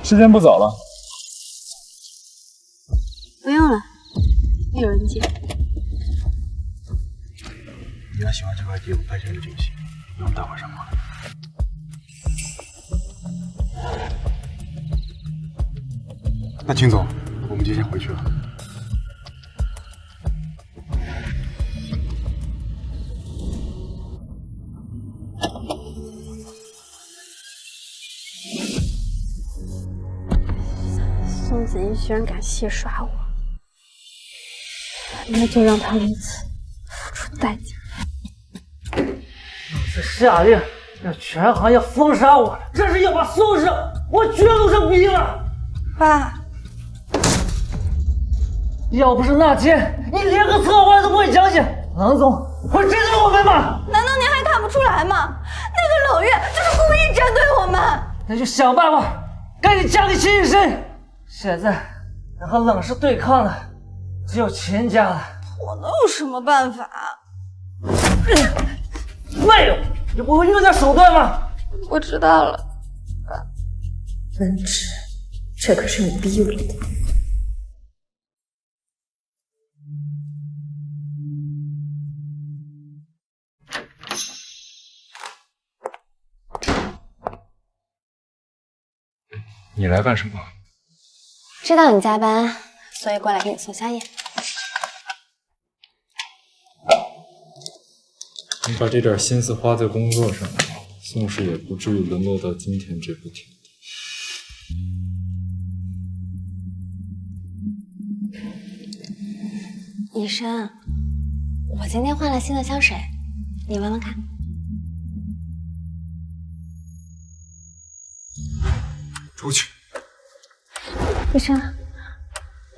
时间不早了，不用了，有人接。你要喜欢这块地，我拍下来就行，不用大晚上过来。那秦总，我们就先回去了。宋子怡居然敢戏耍我，那就让他为此付出代价。老子下令让全行业封杀我，这是要把所有事往绝路上逼了。爸，要不是那天你连个策划都不会相信，郎总会针对我们吗？难道您还看不出来吗？那个冷月就是故意针对我们。那就想办法赶紧加给秦医生。现在能和冷氏对抗的只有秦家了。我能有什么办法？没有，你不会用点手段吗？我知道了。文芝，这可是你逼我的。你来干什么？知道你加班，所以过来给你送宵夜。你把这点心思花在工作上，宋氏也不至于沦落到今天这步田地。医生，我今天换了新的香水，你闻闻看。出去。医生，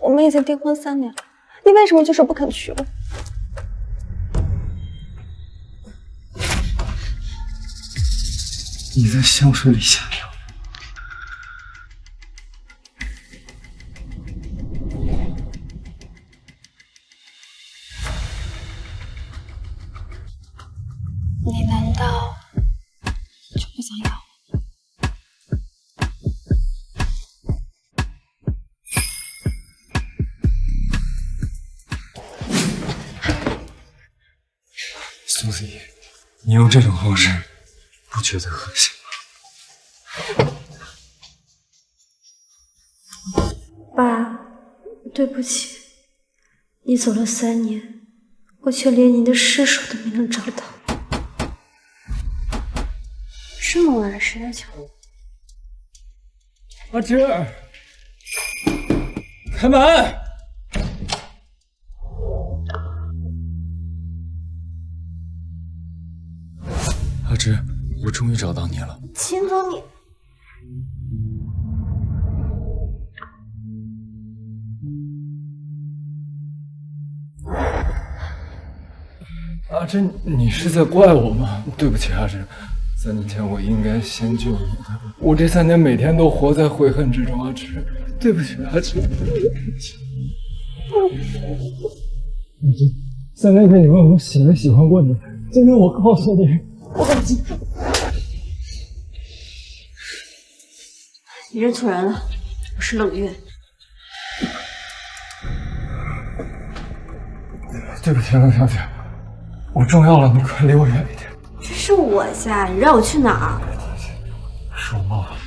我们已经订婚3年了，你为什么就是不肯娶我？你在香水里下药。你难道就不想要我？苏子怡，你用这种方式不觉得恶心吗？爸，对不起，你走了3年，我却连你的尸首都没能找到。这么晚了，谁在敲门？阿芝，开门！阿芝，我终于找到你了。秦总，你阿芝，你是在怪我吗？对不起，阿芝，3年前我应该先救你的。我这3年每天都活在悔恨之中，阿芝，对不起，阿芝。3年前你问我喜没喜欢过你，今天我告诉你，我很记得。你认错人了，我是冷月。对不起，冷小姐，我重要了，你快离我远一点。这是我家，你让我去哪儿？是我冒犯。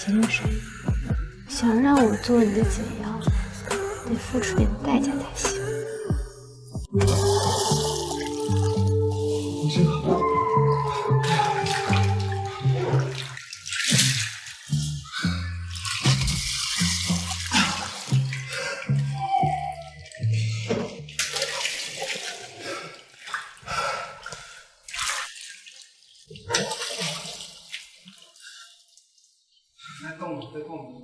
先生，想让我做你的解药，得付出点代价才行。你真好。别动！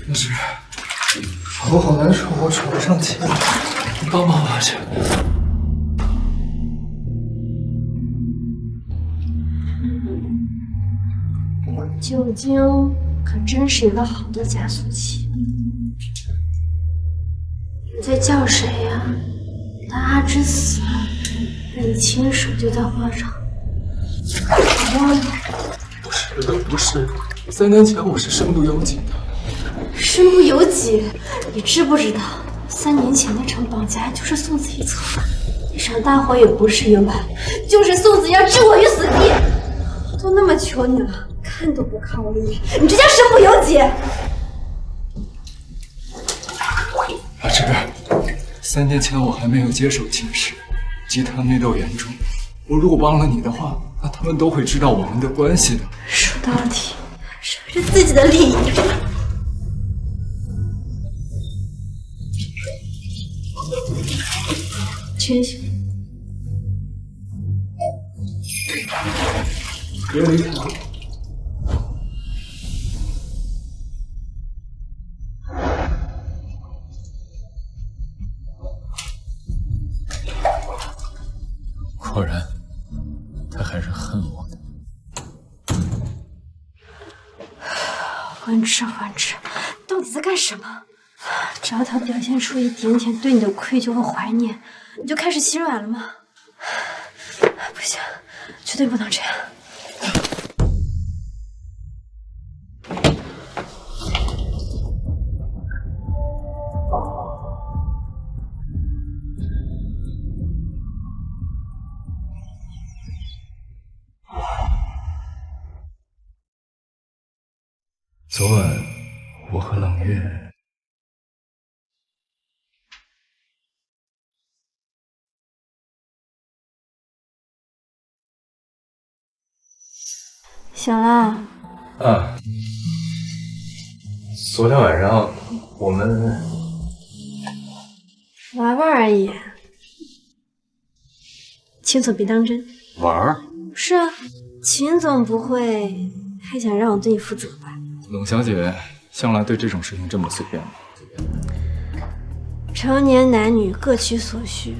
老师，我好难受，我喘不上气来，你帮帮我去。酒精可真是一个好的加速器。你在叫谁呀？等阿芝死了，让你亲手丢在火场。不是，3年前我是身不由己的。身不由己？你知不知道，3年前那场绑架就是宋子怡策划，那场大火也不是意外，就是宋子怡要置我于死地。我都那么求你了，看都不看我一眼，你这叫身不由己！阿芝，3年前我还没有接手秦氏，集团内斗严重，我如果帮了你的话，那他们都会知道我们的关系的。说到底，是为了自己的利益。清醒，别离开我。果然，他还是恨我的。文治，到底在干什么？只要他表现出一点点对你的愧疚和怀念，你就开始心软了吗？不行，绝对不能这样。昨晚，我和冷月。醒了。啊，昨天晚上我们玩玩而已。秦总别当真。玩？是啊，秦总不会还想让我对你负责吧？冷小姐向来对这种事情这么随便吗？成年男女各取所需，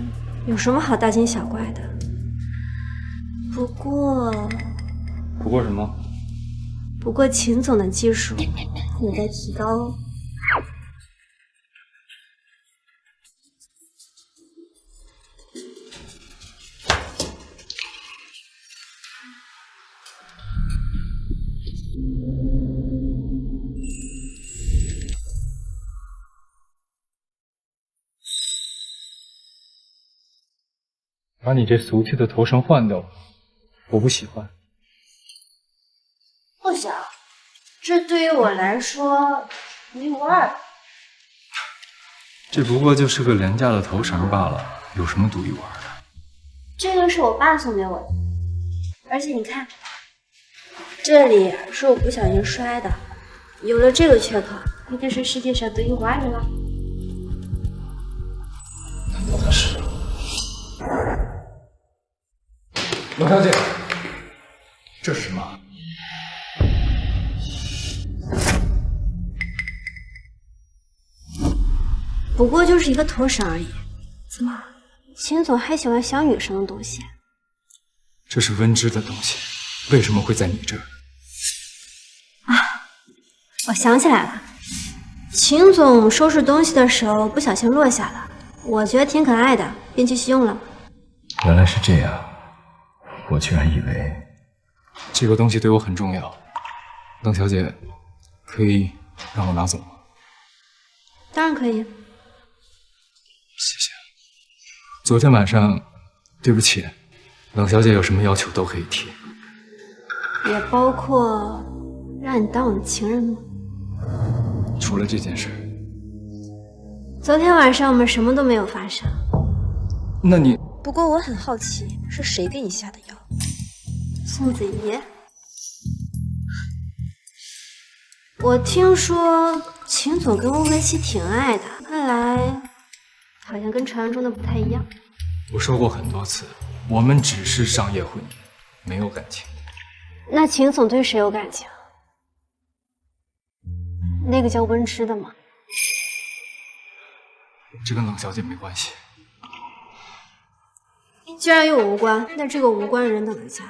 有什么好大惊小怪的？不过什么？不过秦总的技术有待提高哦。把你这俗气的头绳换掉，我不喜欢。不行，这对于我来说独一无二。这不过就是个廉价的头绳罢了，有什么独一无二的？这个是我爸送给我的，而且你看，这里是我不小心摔的，有了这个缺口，那就是世界上独一无二的了。难道是？冷小姐，这是什么？不过就是一个头绳而已，怎么，秦总还喜欢小女生的东西？这是温芝的东西，为什么会在你这儿？啊，我想起来了，秦总收拾东西的时候不小心落下了，我觉得挺可爱的，便继续用了。原来是这样，我居然以为这个东西对我很重要。冷小姐，可以让我拿走吗？当然可以。谢谢。昨天晚上，对不起，冷小姐有什么要求都可以提，也包括让你当我的情人吗？除了这件事。昨天晚上我们什么都没有发生。那你……不过我很好奇，是谁给你下的药？宋子怡。我听说秦总跟乌文熙挺爱的，看来好像跟传说中的不太一样。我说过很多次，我们只是商业婚姻，没有感情。那秦总对谁有感情？那个叫温之的吗？这跟冷小姐没关系。既然与我无关，那这个无关人等的家，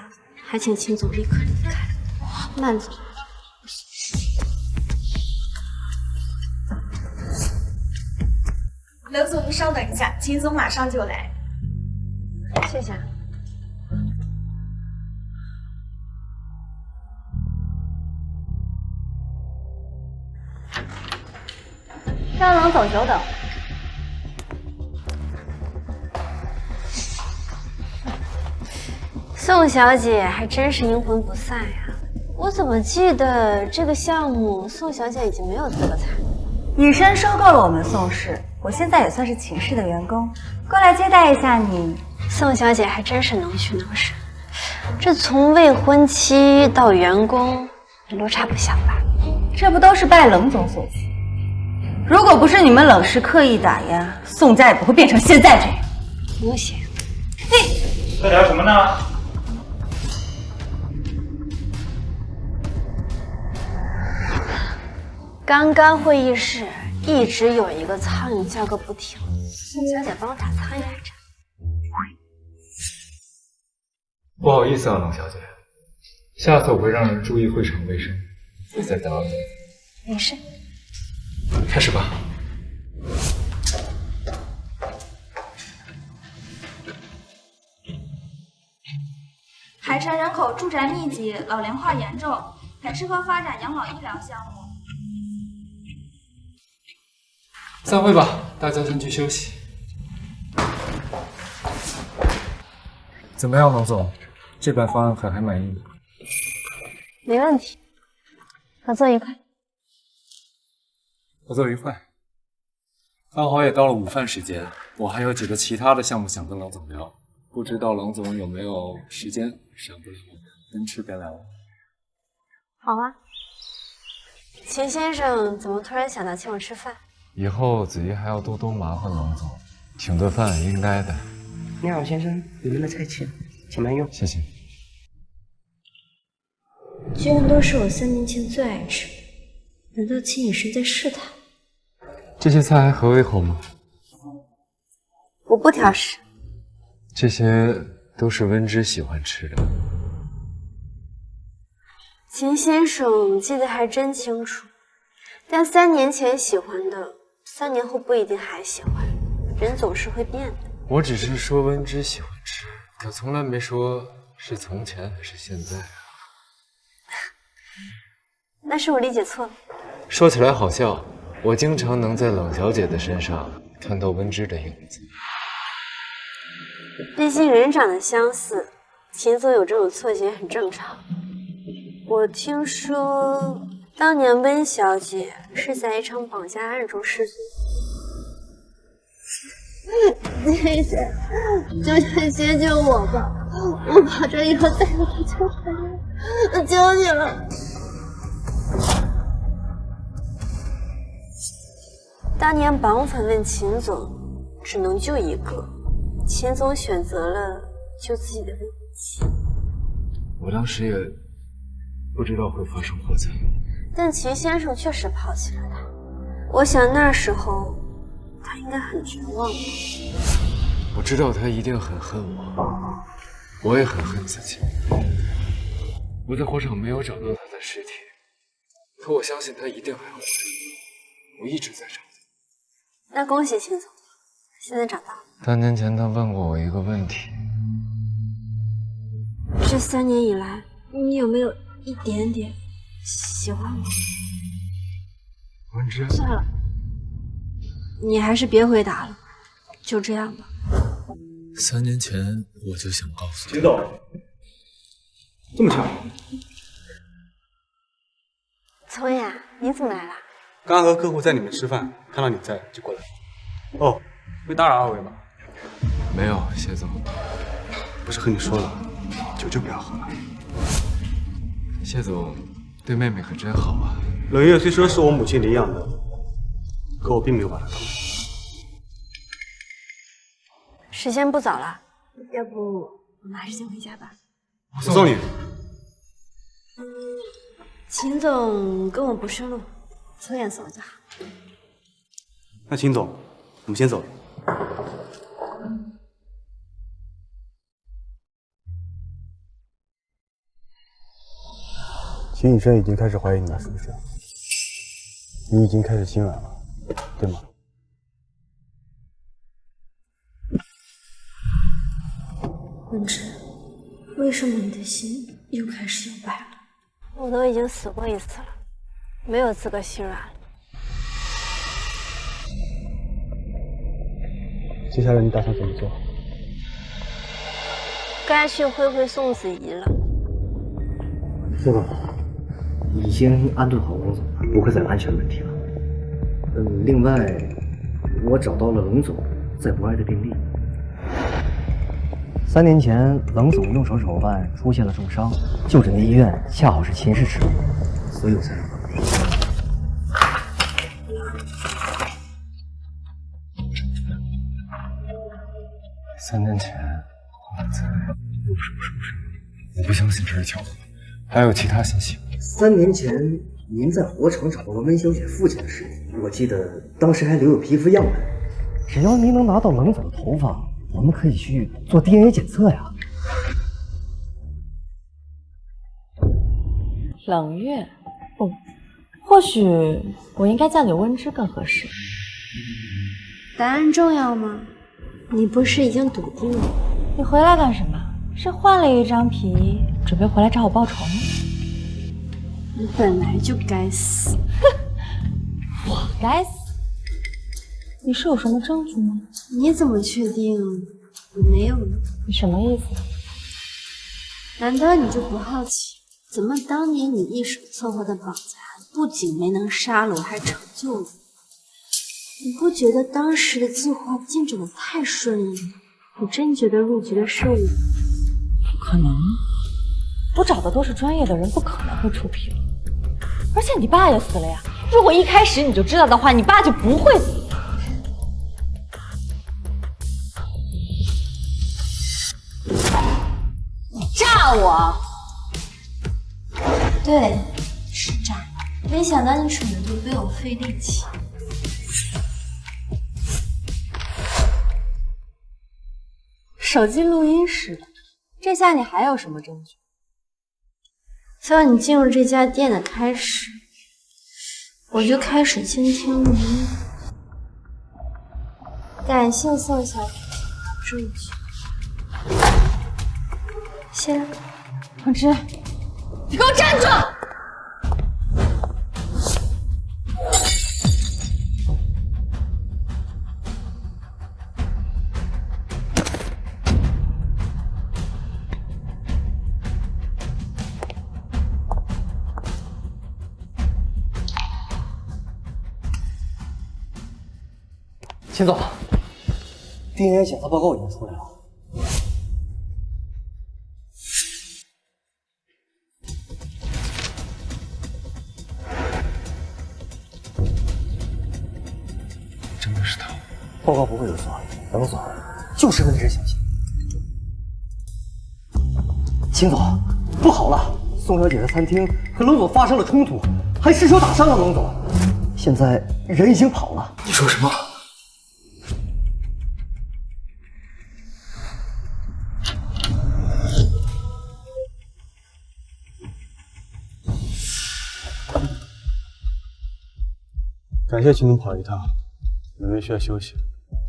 还请秦总立刻离开，慢走。冷总，您稍等一下，秦总马上就来。谢谢。让冷总久等。宋小姐还真是阴魂不散呀！我怎么记得这个项目宋小姐已经没有资格参与？以身收购了我们宋氏，我现在也算是秦氏的员工，过来接待一下你。宋小姐还真是能屈能伸，这从未婚妻到员工，人都差不小吧？这不都是拜冷总所赐？如果不是你们冷氏刻意打压，宋家也不会变成现在这样。不用谢。在聊什么呢？刚刚会议室一直有一个苍蝇叫个不停，宋小姐帮我打苍蝇来着。不好意思啊，冷小姐，下次我会让人注意会场卫生，不再打扰你。没事。开始吧。海城人口住宅密集，老龄化严重，很适合发展养老医疗项目。散会吧，大家先去休息。怎么样，冷总？这版方案可还满意吗？没问题，合作愉快。合作愉快。刚好也到了午饭时间，我还有几个其他的项目想跟冷总聊，不知道冷总有没有时间？省不了，边吃边聊。好啊。秦先生怎么突然想到请我吃饭？以后子怡还要多多麻烦冷总，请顿饭应该的。你好，先生，你们的菜钱，请慢用。谢谢。居然都是我3年前最爱吃的，难道秦也是在试探？这些菜还合胃口吗？我不挑食。这些都是温之喜欢吃的。秦先生记得还真清楚，但3年前喜欢的，3年后不一定还喜欢，人总是会变的。我只是说温之喜欢吃，可从来没说是从前还是现在啊。那是我理解错了。说起来好笑，我经常能在冷小姐的身上看到温之的影子。毕竟人长得相似，秦总有这种错觉很正常。我听说当年温小姐是在一场绑架案中失踪。谢谢，求求先救我吧，我保证以后再也不救他了，我求你了。当年绑匪问秦总，只能救一个，秦总选择了救自己的未婚妻。我当时也不知道会发生祸灾，但秦先生确实抛弃了他。我想那时候他应该很绝望吧。我知道他一定很恨我，我也很恨自己。我在火场没有找到他的尸体，可我相信他一定还会来。我一直在找他。那恭喜秦总，现在找到了。3年前他问过我一个问题，这3年以来，你有没有一点点喜欢我？文之，算了，你还是别回答了，就这样吧。 3年前我就想告诉你，秦总，这么巧，聪雅，你怎么来了？刚刚和客户在里面吃饭，看到你在就过来。哦，没打扰二位吧？没有，谢总。不是和你说了，酒就不要喝了。谢总对妹妹可真好啊。冷月虽说是我母亲领养的，可我并没有把她当。 时间不早了，要不我们还是先回家吧。我送你。秦总跟我不顺路，聪雅送我就好。那秦总，我们先走了。秦医生已经开始怀疑你了，是不是？你已经开始心软了，对吗？ 文之，为什么你的心又开始摇摆了？我都已经死过1次了，没有资格心软了。接下来你打算怎么做？该去会宋子怡了。副总，已经安顿好龙总了，不会再有安全问题了。另外，我找到了龙总在博爱的病历。 3年前，冷总右手手腕出现了重伤，就诊的医院恰好是秦氏指路，所以我才能帮你。3年前我在右手受伤，我不相信这是巧合，还有其他信息。3年前，您在活城找到了温小姐父亲的尸体，我记得当时还留有皮肤样本。只要您能拿到冷总的头发。 我们可以去做 DNA 检测呀。冷月，不，或许我应该嫁给温之更合适。答案重要吗？你不是已经笃定了？你回来干什么？是换了一张皮，准备回来找我报仇吗？你本来就该死。哼，我该死。 你是有什么证据吗？你怎么确定你没有呢？你什么意思？难道你就不好奇，怎么当年你一手策划的绑架案，不仅没能杀了我，还成就了你？你不觉得当时的计划进展的太顺利吗？你真觉得入局的是我？不可能，我找的都是专业的人，不可能会出纰漏。而且你爸也死了呀！如果一开始你就知道的话，你爸就不会死。 炸我！对，是炸。没想到你蠢的都被我费力气。手机录音室了，这下你还有什么证据？从你进入这家店的开始，我就开始监听录音。感谢宋小姐证据。 先，文之，你给我站住！秦总 ，DNA 检测报告已经出来了。 真的是他，报告不会有错，冷总就是温之小姐。秦总，不好了，宋小姐在餐厅和冷总发生了冲突，还失手打伤了冷总，现在人已经跑了。你说什么？感谢秦总跑一趟，文文需要休息，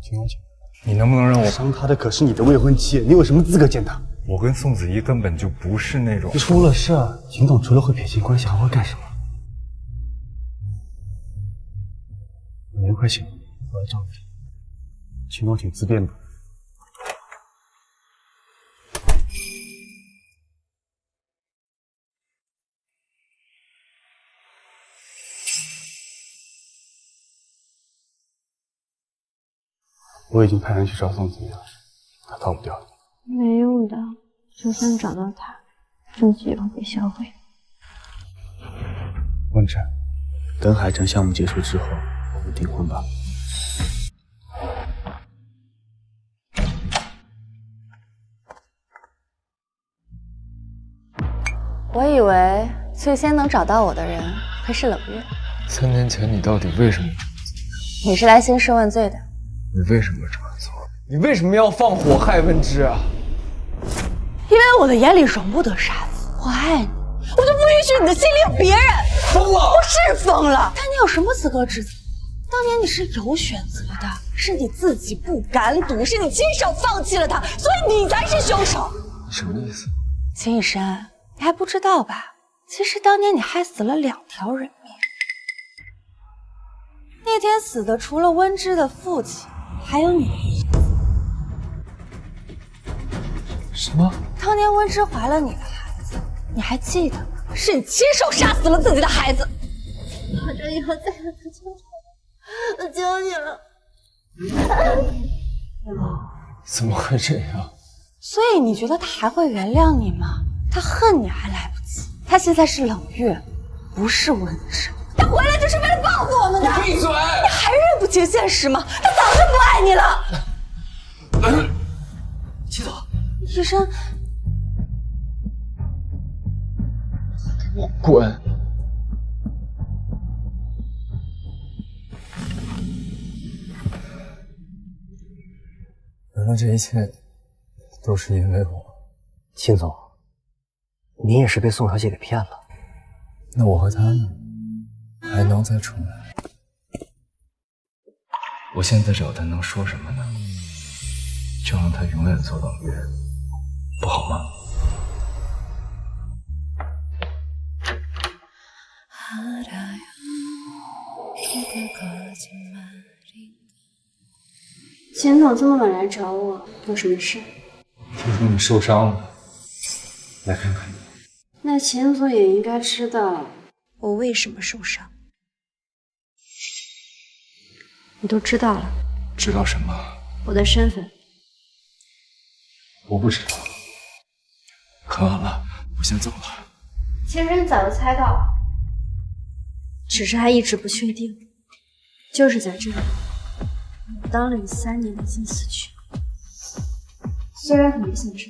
秦总请。你能不能让我伤他的可是你的未婚妻，你有什么资格见他？我跟宋子怡根本就不是那种。出了事，秦总除了会撇清关系，还会干什么？文文快醒，我来照顾你。秦总请自便吧。我已经派人去找宋子怡了，他逃不掉的。没用的，就算找到他，证据也会被销毁。温晨，等海城项目结束之后，我们订婚吧。我以为最先能找到我的人会是冷月。3年前你到底为什么？你是来兴师问罪的。你为什么这么做？你为什么要放火害温之啊？因为我的眼里容不得傻子。我爱你，我就不允许你的心里有别人。疯了！我是疯了，但你有什么资格指责？当年你是有选择的，是你自己不敢赌，是你亲手放弃了他，所以你才是凶手。你什么意思？秦以山，你还不知道吧？其实当年你害死了2条人命。那天死的除了温之的父亲，还有你。什么？当年温之怀了你的孩子，你还记得吗？是你亲手杀死了自己的孩子。我这以后再也不求他了，我求你了。怎么会这样？所以你觉得他还会原谅你吗？他恨你还来不及，他现在是冷月，不是温之。他回来就是为了报复我们的。你闭嘴！你还认不清现实吗？他早就不爱你了。齐总，医生，滚！原来这一切都是因为我。秦总，你也是被宋小姐给骗了。那我和她呢？还能再重来？我现在找她能说什么呢？就让她永远做冷月，不好吗？秦总这么晚来找我，有什么事？听说你受伤了，来看看你。那秦总也应该知道我为什么受伤。你都知道了。知道什么？我的身份。我不知道。可晚了，我先走了。其实你早就猜到了，只是还一直不确定。就是在这里，我当了你3年的金丝雀。虽然很没现实，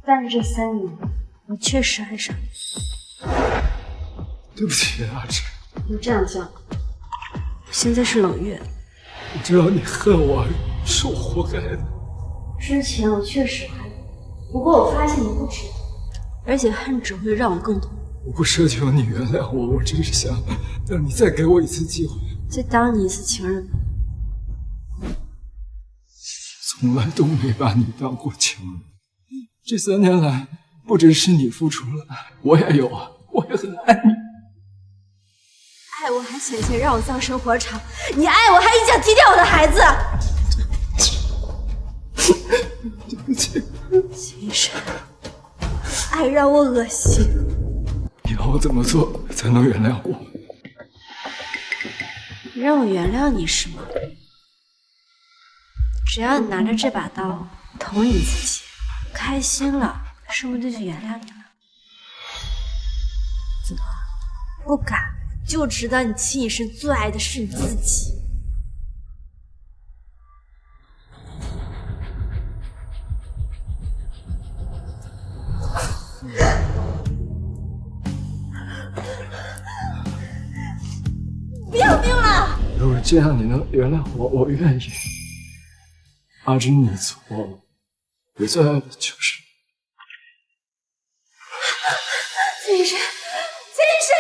但是这3年，我确实爱上你。对不起，阿芷。就这样叫。我现在是冷月。我知道你恨我，是我活该的。之前我确实恨你，不过我发现你不值得，而且恨只会让我更痛。我不奢求你原谅我，我只是想让你再给我一次机会，再当你一次情人吧。从来都没把你当过情人。这3年来，不只是你付出了爱，我也有啊，我也很爱你。爱我还险些让我葬身火场，你爱我还一脚踢掉我的孩子。对不起，秦深，爱让我恶心。你要我怎么做才能原谅我？你让我原谅你是吗？只要你拿着这把刀捅你自己，开心了，说不定就原谅你了。怎么不敢？就知道你秦以深最爱的是你自己。不要命了！如果这样你能原谅我，我愿意。阿芷，你错了，我最爱的就是你。秦以深，秦以深！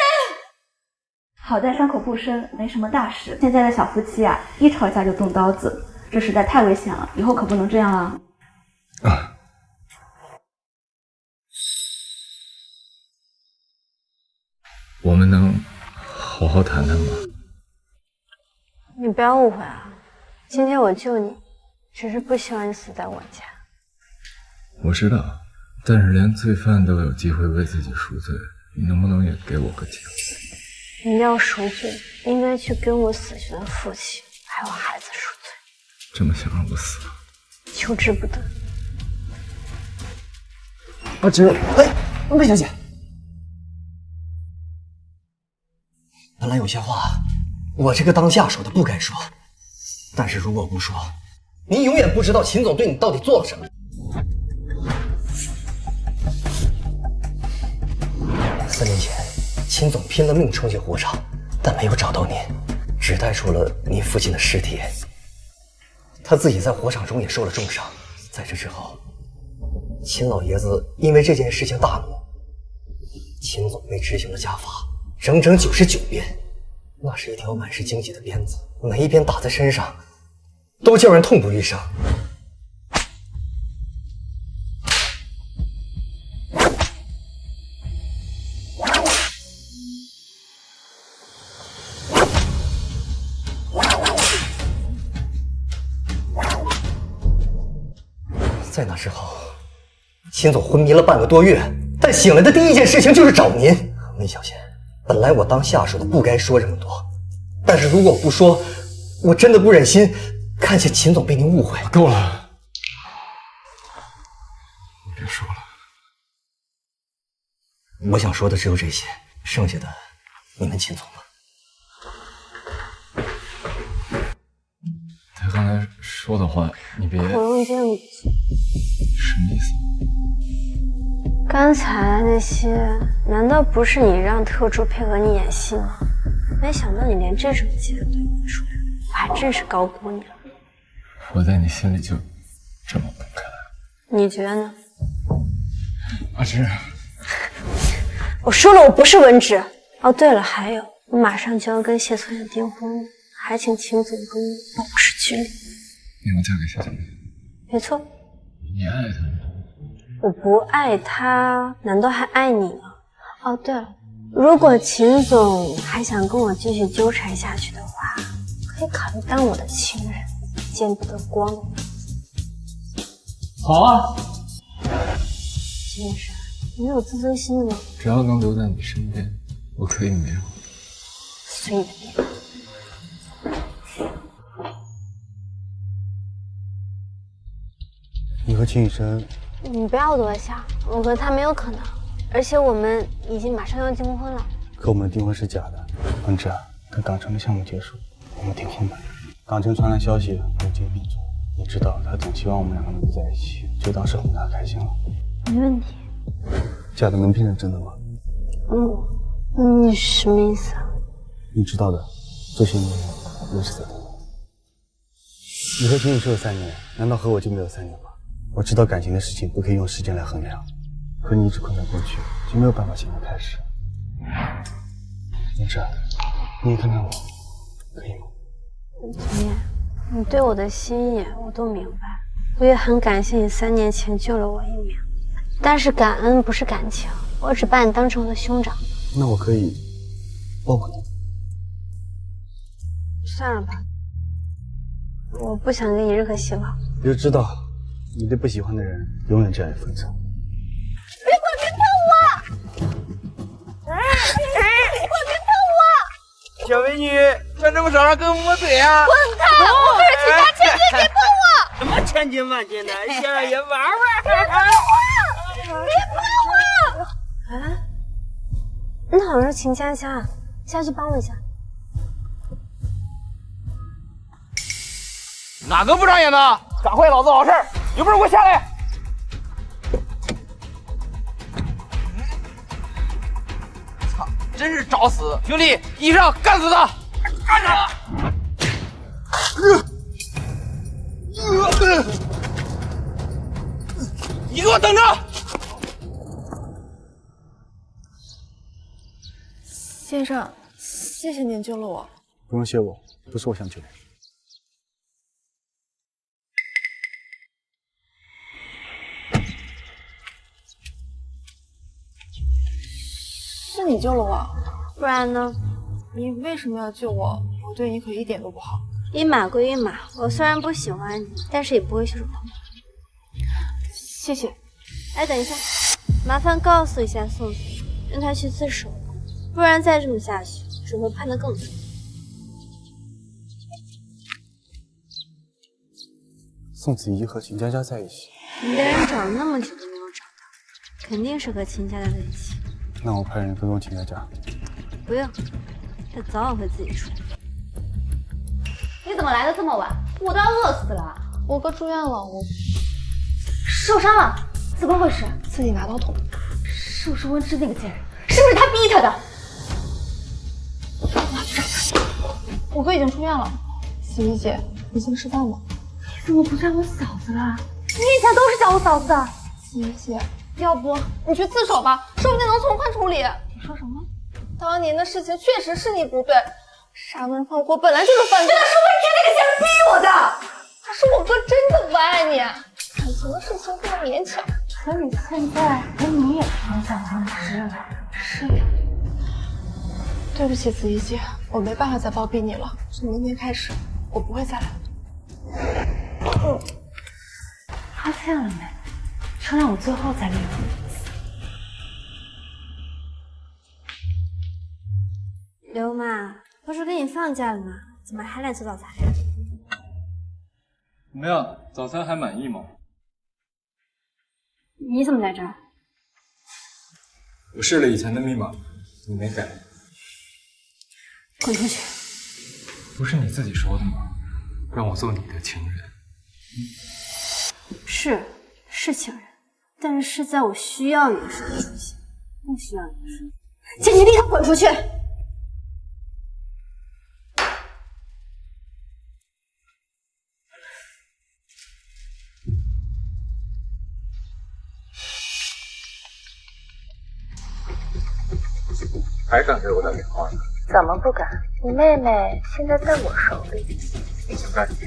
好在伤口不深，没什么大事。现在的小夫妻啊，一吵架就动刀子，这实在太危险了，以后可不能这样啊。我们能好好谈谈吗？你不要误会啊，今天我救你，只是不希望你死在我家。我知道，但是连罪犯都有机会为自己赎罪，你能不能也给我个机会？你要赎罪，应该去跟我死去的父亲还有孩子赎罪。这么想让我死？求之不得。阿芝，哎，魏小姐，本来有些话，我这个当下属的不该说，但是如果不说，您永远不知道秦总对你到底做了什么。4年前，秦总拼了命冲进火场，但没有找到您，只带出了您父亲的尸体。他自己在火场中也受了重伤。在这之后，秦老爷子因为这件事情大怒，秦总被执行了家法，整整99鞭。那是一条满是荆棘的鞭子，每一鞭打在身上，都叫人痛不欲生。在那之后，秦总昏迷了半个多月，但醒来的第一件事情就是找您。魏小姐，本来我当下属的不该说这么多，但是如果不说，我真的不忍心看见秦总被您误会。够了，你别说了。我想说的只有这些，剩下的你问秦总吧。他刚才说的话，你别……我用剑骨。什么意思？刚才那些难道不是你让特助配合你演戏吗？没想到你连这种伎俩都演得出来，我还真是高估你了。我在你心里就这么不可爱？你觉得呢？阿芝，我说了，我不是文职。哦，对了，还有，我马上就要跟谢存远订婚了，还请秦总跟我保持距离。你能嫁给谢存远？没错。你爱他吗？我不爱他，难道还爱你吗？哦，对了，如果秦总还想跟我继续纠缠下去的话，可以考虑当我的情人，见不得光荣。好啊，金山，你有自尊心的吗？只要能留在你身边，我可以没有。随你的便。你和秦雨生，你不要多想，我和他没有可能，而且我们已经马上要订婚了。可我们的订婚是假的。文志，等港城的项目结束，我们订婚吧。港城传来消息，我已经命中。你知道，他总希望我们两个能够在一起，就当是哄他开心了。没问题。假的能变成真的吗？你什么意思啊？你知道的，这些年我是在等你。你和秦雨生有3年，难道和我就没有3年吗？我知道感情的事情不可以用时间来衡量，可你一直困在过去，就没有办法现在开始。文志，你也看看我，可以吗？秦烨，你对我的心意我都明白，我也很感谢你3年前救了我一命，但是感恩不是感情，我只把你当成我的兄长。那我可以抱抱你。算了吧，我不想给你任何希望。你就知道，你对不喜欢的人永远这样一分寸。别碰我！别碰我！小美女，穿这么少让跟我嘴啊！滚开！我可是秦家千金，别碰我！什么千金万金的，下也玩玩。别碰我！别碰我！啊，那好像是秦佳佳，下去帮我一下。哪个不长眼的？赶坏老子好事！有本事给我下来！操，真是找死！兄弟，一上干死他！干他！你给我等着！先生，谢谢您救了我。不用谢我，不是我想救你。是你救了我，不然呢？你为什么要救我？我对你可一点都不好。一码归一码，我虽然不喜欢你，但是也不会袖手旁观。谢谢。哎，等一下，麻烦告诉一下宋子，让他去自首，不然再这么下去，只会判得更重。宋子怡和秦佳佳在一起，你的人找了那么久都没有找到，肯定是和秦佳佳在一起。那我派人跟踪秦佳佳。不用，他早晚会自己出来。你怎么来的这么晚？我都要饿死了。我哥住院了，我受伤了，怎么回事？自己拿刀捅。是不是温之那个贱人？是不是他逼他的？我哥已经出院了。洗衣姐，你先吃饭吧。你怎么不叫我嫂子了？你以前都是叫我嫂子的。洗衣姐，要不你去自首吧，说不定能从宽处理。你说什么？当年的事情确实是你不对，杀人放火本来就是犯罪。这个是温之那个贱人逼我的。可是我哥真的不爱你，感情的事情不能勉强。可你现在连你也偏向温之了。是。对不起，子怡姐，我没办法再包庇你了。从明天开始，我不会再来了。发现了没？就让我最后再利用你一次。刘妈，不是给你放假了吗？怎么还来做早餐呀？怎么样，早餐还满意吗？你怎么在这儿？我试了以前的密码，你没改。滚出去！不是你自己说的吗？让我做你的情人。是情人，但是是在我需要你的时候出现，不需要你的时候，请你立刻滚出去！还敢给我打电话呢？怎么不敢？你妹妹现在在我手里。你想干什么？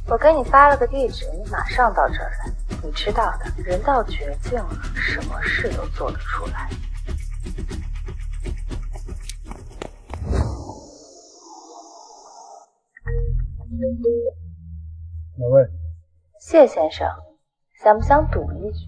我给你发了个地址，你马上到这儿来。你知道的，人到绝境了，什么事都做得出来。哪位？谢先生，想不想赌一局？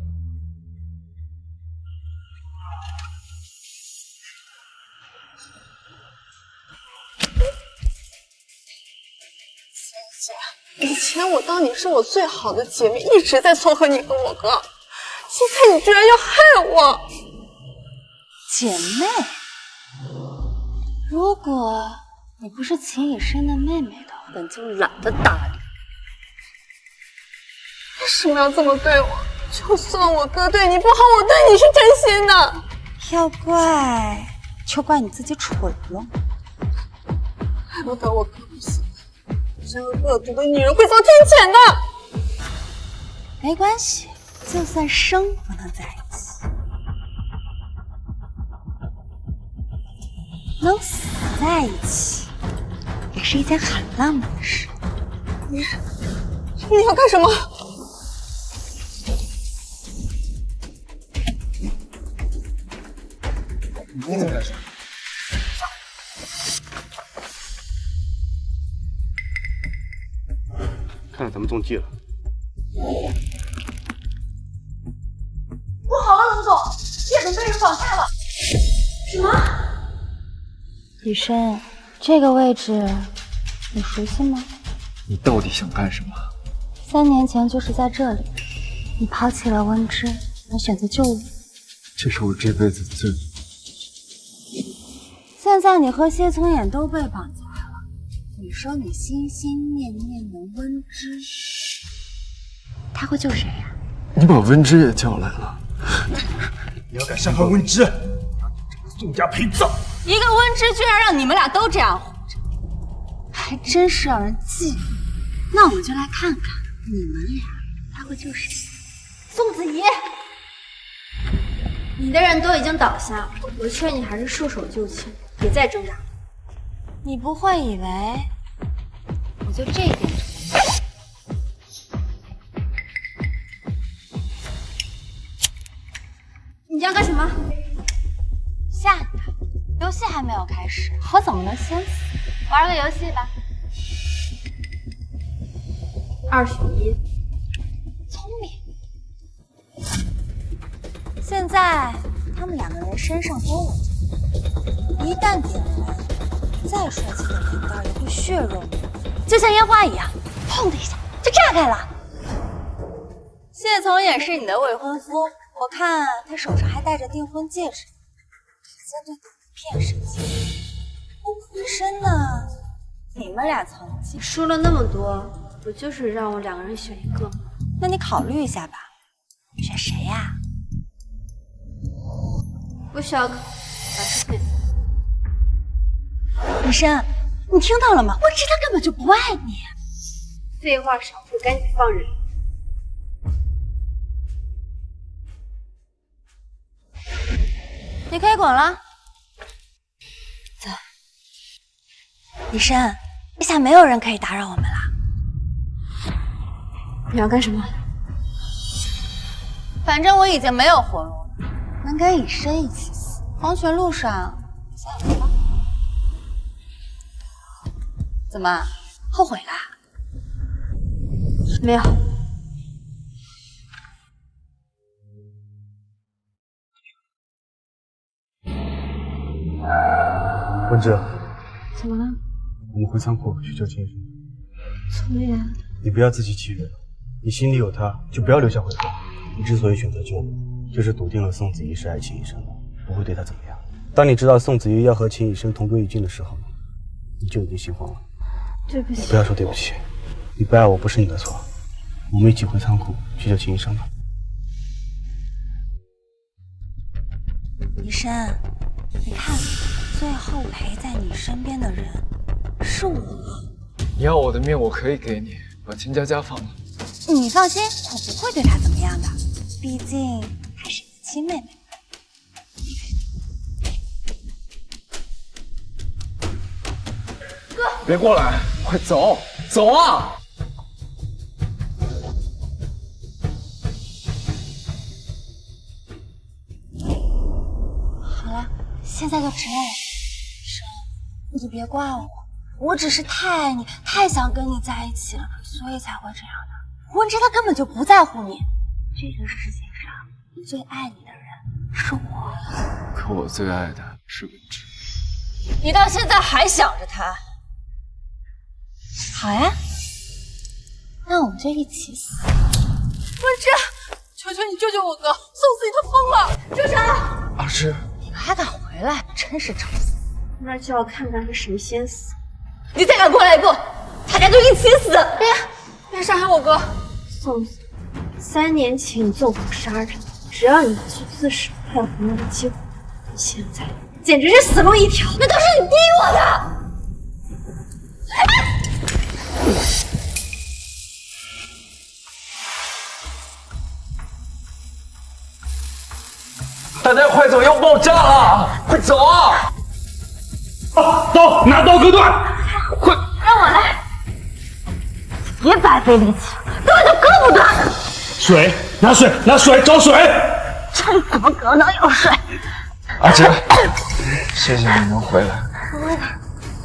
以前我当你是我最好的姐妹，一直在撮合你和我哥，现在你居然要害我！姐妹，如果你不是秦以深的妹妹的话，本就懒得搭理。为什么要这么对我？就算我哥对你不好，我对你是真心的。要怪就怪你自己蠢了，怪不得我哥不喜欢。这个恶毒的女人会遭天谴的。没关系，就算生不能在一起，能死在一起，也是一件很浪漫的事。你要干什么？你怎么干什么？看来咱们中计了。不好了，龙总，叶总被人绑架了。什么？以深，这个位置你熟悉吗？你到底想干什么？3年前就是在这里，你抛弃了温之，而选择救我。这是我这辈子最……现在你和谢聪眼都被绑架了，你说你心心念念的温之，他会救谁呀？你把温之也叫来了，你要敢伤害温之，让你整个宋家陪葬！一个温之居然让你们俩都这样活着，还真是让人嫉妒。那我们就来看看你们俩他会救谁。宋子怡，你的人都已经倒下了，我劝你还是束手就擒，别再挣扎。你不会以为我就这一点成本？你要干什么？吓你啊！游戏还没有开始，我怎么能先死？玩个游戏吧。2选1，聪明。现在他们2个人身上都有剑，一旦点燃，再帅气的镰刀也会血肉模糊，就像烟花一样，砰的一下就炸开了。谢总也是你的未婚夫，我看他手上还戴着订婚戒指，直接对你一片深情。医生呢？你们俩曾经说了那么多，不就是让我2个人选一个吗？那你考虑一下吧，选谁呀？不需要考，把车给我。医生，你听到了吗？我知他根本就不爱你。废话少说，赶紧放人。你可以滚了。走，医生，这下没有人可以打扰我们了。你要干什么？反正我已经没有活路了，能跟以身一起死，黄泉路上加油吧。怎么，后悔啦？没有。文哲，怎么了？我们回仓库去救秦医生。怎么呀？你不要自欺欺人，你心里有他，就不要留下悔恨。你之所以选择救我，就是笃定了宋子怡是爱秦医生的，不会对他怎么样。当你知道宋子怡要和秦医生同归于尽的时候，你就已经心慌了。对不起。不要说对不起，你不爱我不是你的错。我们一起回仓库去救秦医生吧。医生，你看，最后陪在你身边的人是我。你要我的命，我可以给你，把秦佳佳放了。你放心，我不会对她怎么样的，毕竟她是你的亲妹妹。哥，别过来，快走，走啊！好了，现在就承认了。生，你别怪我，我只是太爱你，太想跟你在一起了，所以才会这样的。文之他根本就不在乎你，这个世界上最爱你的人是我。可我最爱的是文之。你到现在还想着他？好呀，那我们就一起死。文之，求求你救救我哥，宋子怡他疯了！州长，阿芝，你们还敢回来，真是找死！那就要看看是谁先死。你再敢过来一步，大家就一起死！别伤害我哥！宋子，3年前你纵火杀人，只要你去自首，还有活的机会。现在简直是死路一条，那都是你逼我的！大家快走，要爆炸了！快走啊！刀，拿刀割断！快，让我来！别白费力气，根本就割不断。水，拿水，拿水，找水！这里怎么可能有水？阿芝，谢谢你能回来。不会的，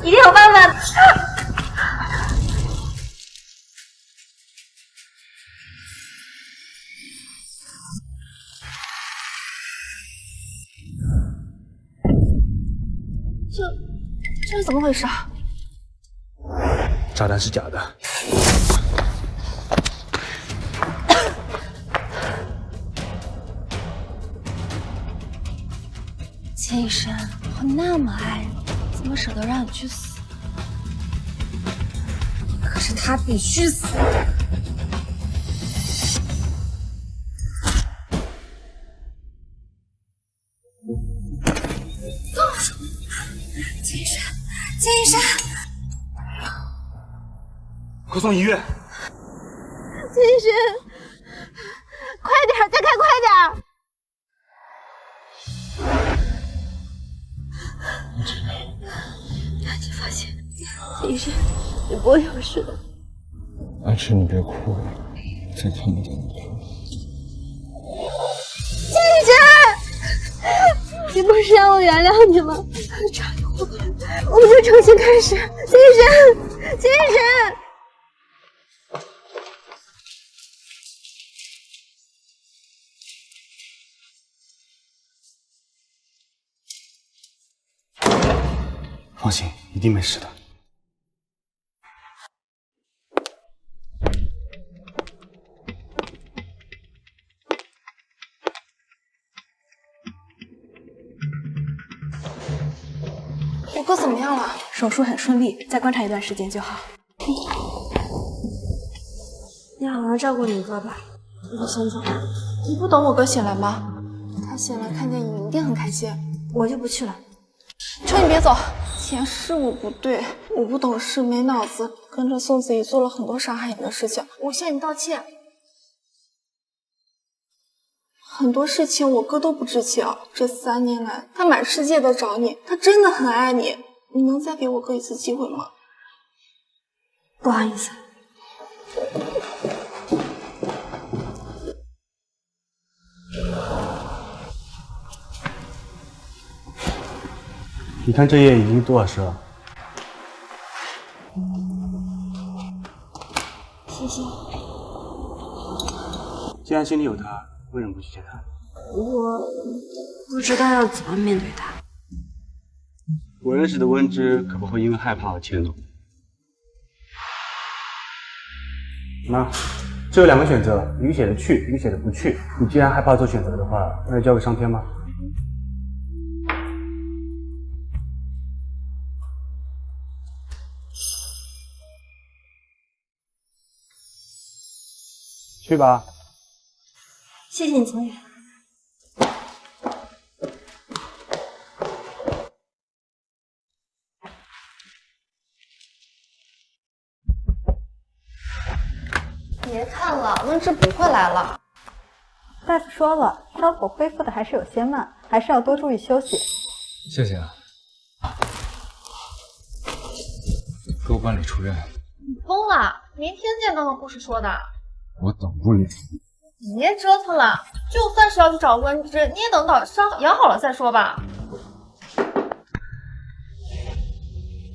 一定有办法。这是怎么回事？炸弹是假的。秦医生，我那么爱你，怎么舍得让你去死？可是他必须死。放手！秦医生，秦医生，快送医院！秦医生，快点，再开快点！紧放心，医生，你不会有事的。阿赤，你别哭了，再看不见你哭。金神，你不是让我原谅你吗？只要你活过来，我们就重新开始。金神，金神。 放心，一定没事的。我哥怎么样了？手术很顺利，再观察一段时间就好。你好好照顾你哥吧，我就先走了。你不等我哥醒来吗？他醒来看见你一定很开心。我就不去了。求你别走。 前是我不对，我不懂事，没脑子，跟着宋子怡做了很多伤害你的事情，我向你道歉。很多事情我哥都不知情，这3年来他满世界的找你，他真的很爱你，你能再给我哥一次机会吗？不好意思。你看这页已经多少时了？谢谢。既然心里有他，为什么不去见他？我不知道要怎么面对他。我认识的温之可不会因为害怕而迁怒。那这有2个选择，一个写着去，一个写着不去。你既然害怕做选择的话，那就交给上天吧。 去吧，谢谢你，秦远。别看了，温之不会来了。大夫说了，伤口恢复的还是有些慢，还是要多注意休息。谢谢啊。给我办理出院。你疯了？明天见，刚刚护士说的。 我等不了，别折腾了，就算是要去找温之，你也等到伤养好了再说吧。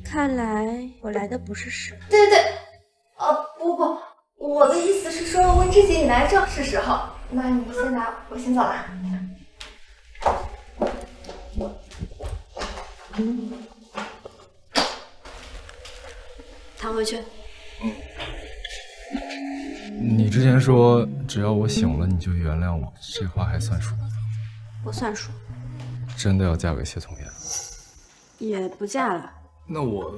看来我来的不是时候。对，不，我的意思是说温之姐你来正是时候。那你先来，我先走了。躺回去。你之前说只要我醒了你就原谅我，这话还算数？不算数。真的要嫁给谢从言？也不嫁了。那我……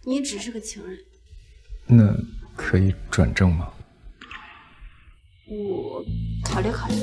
你只是个情人。那可以转正吗？我考虑考虑。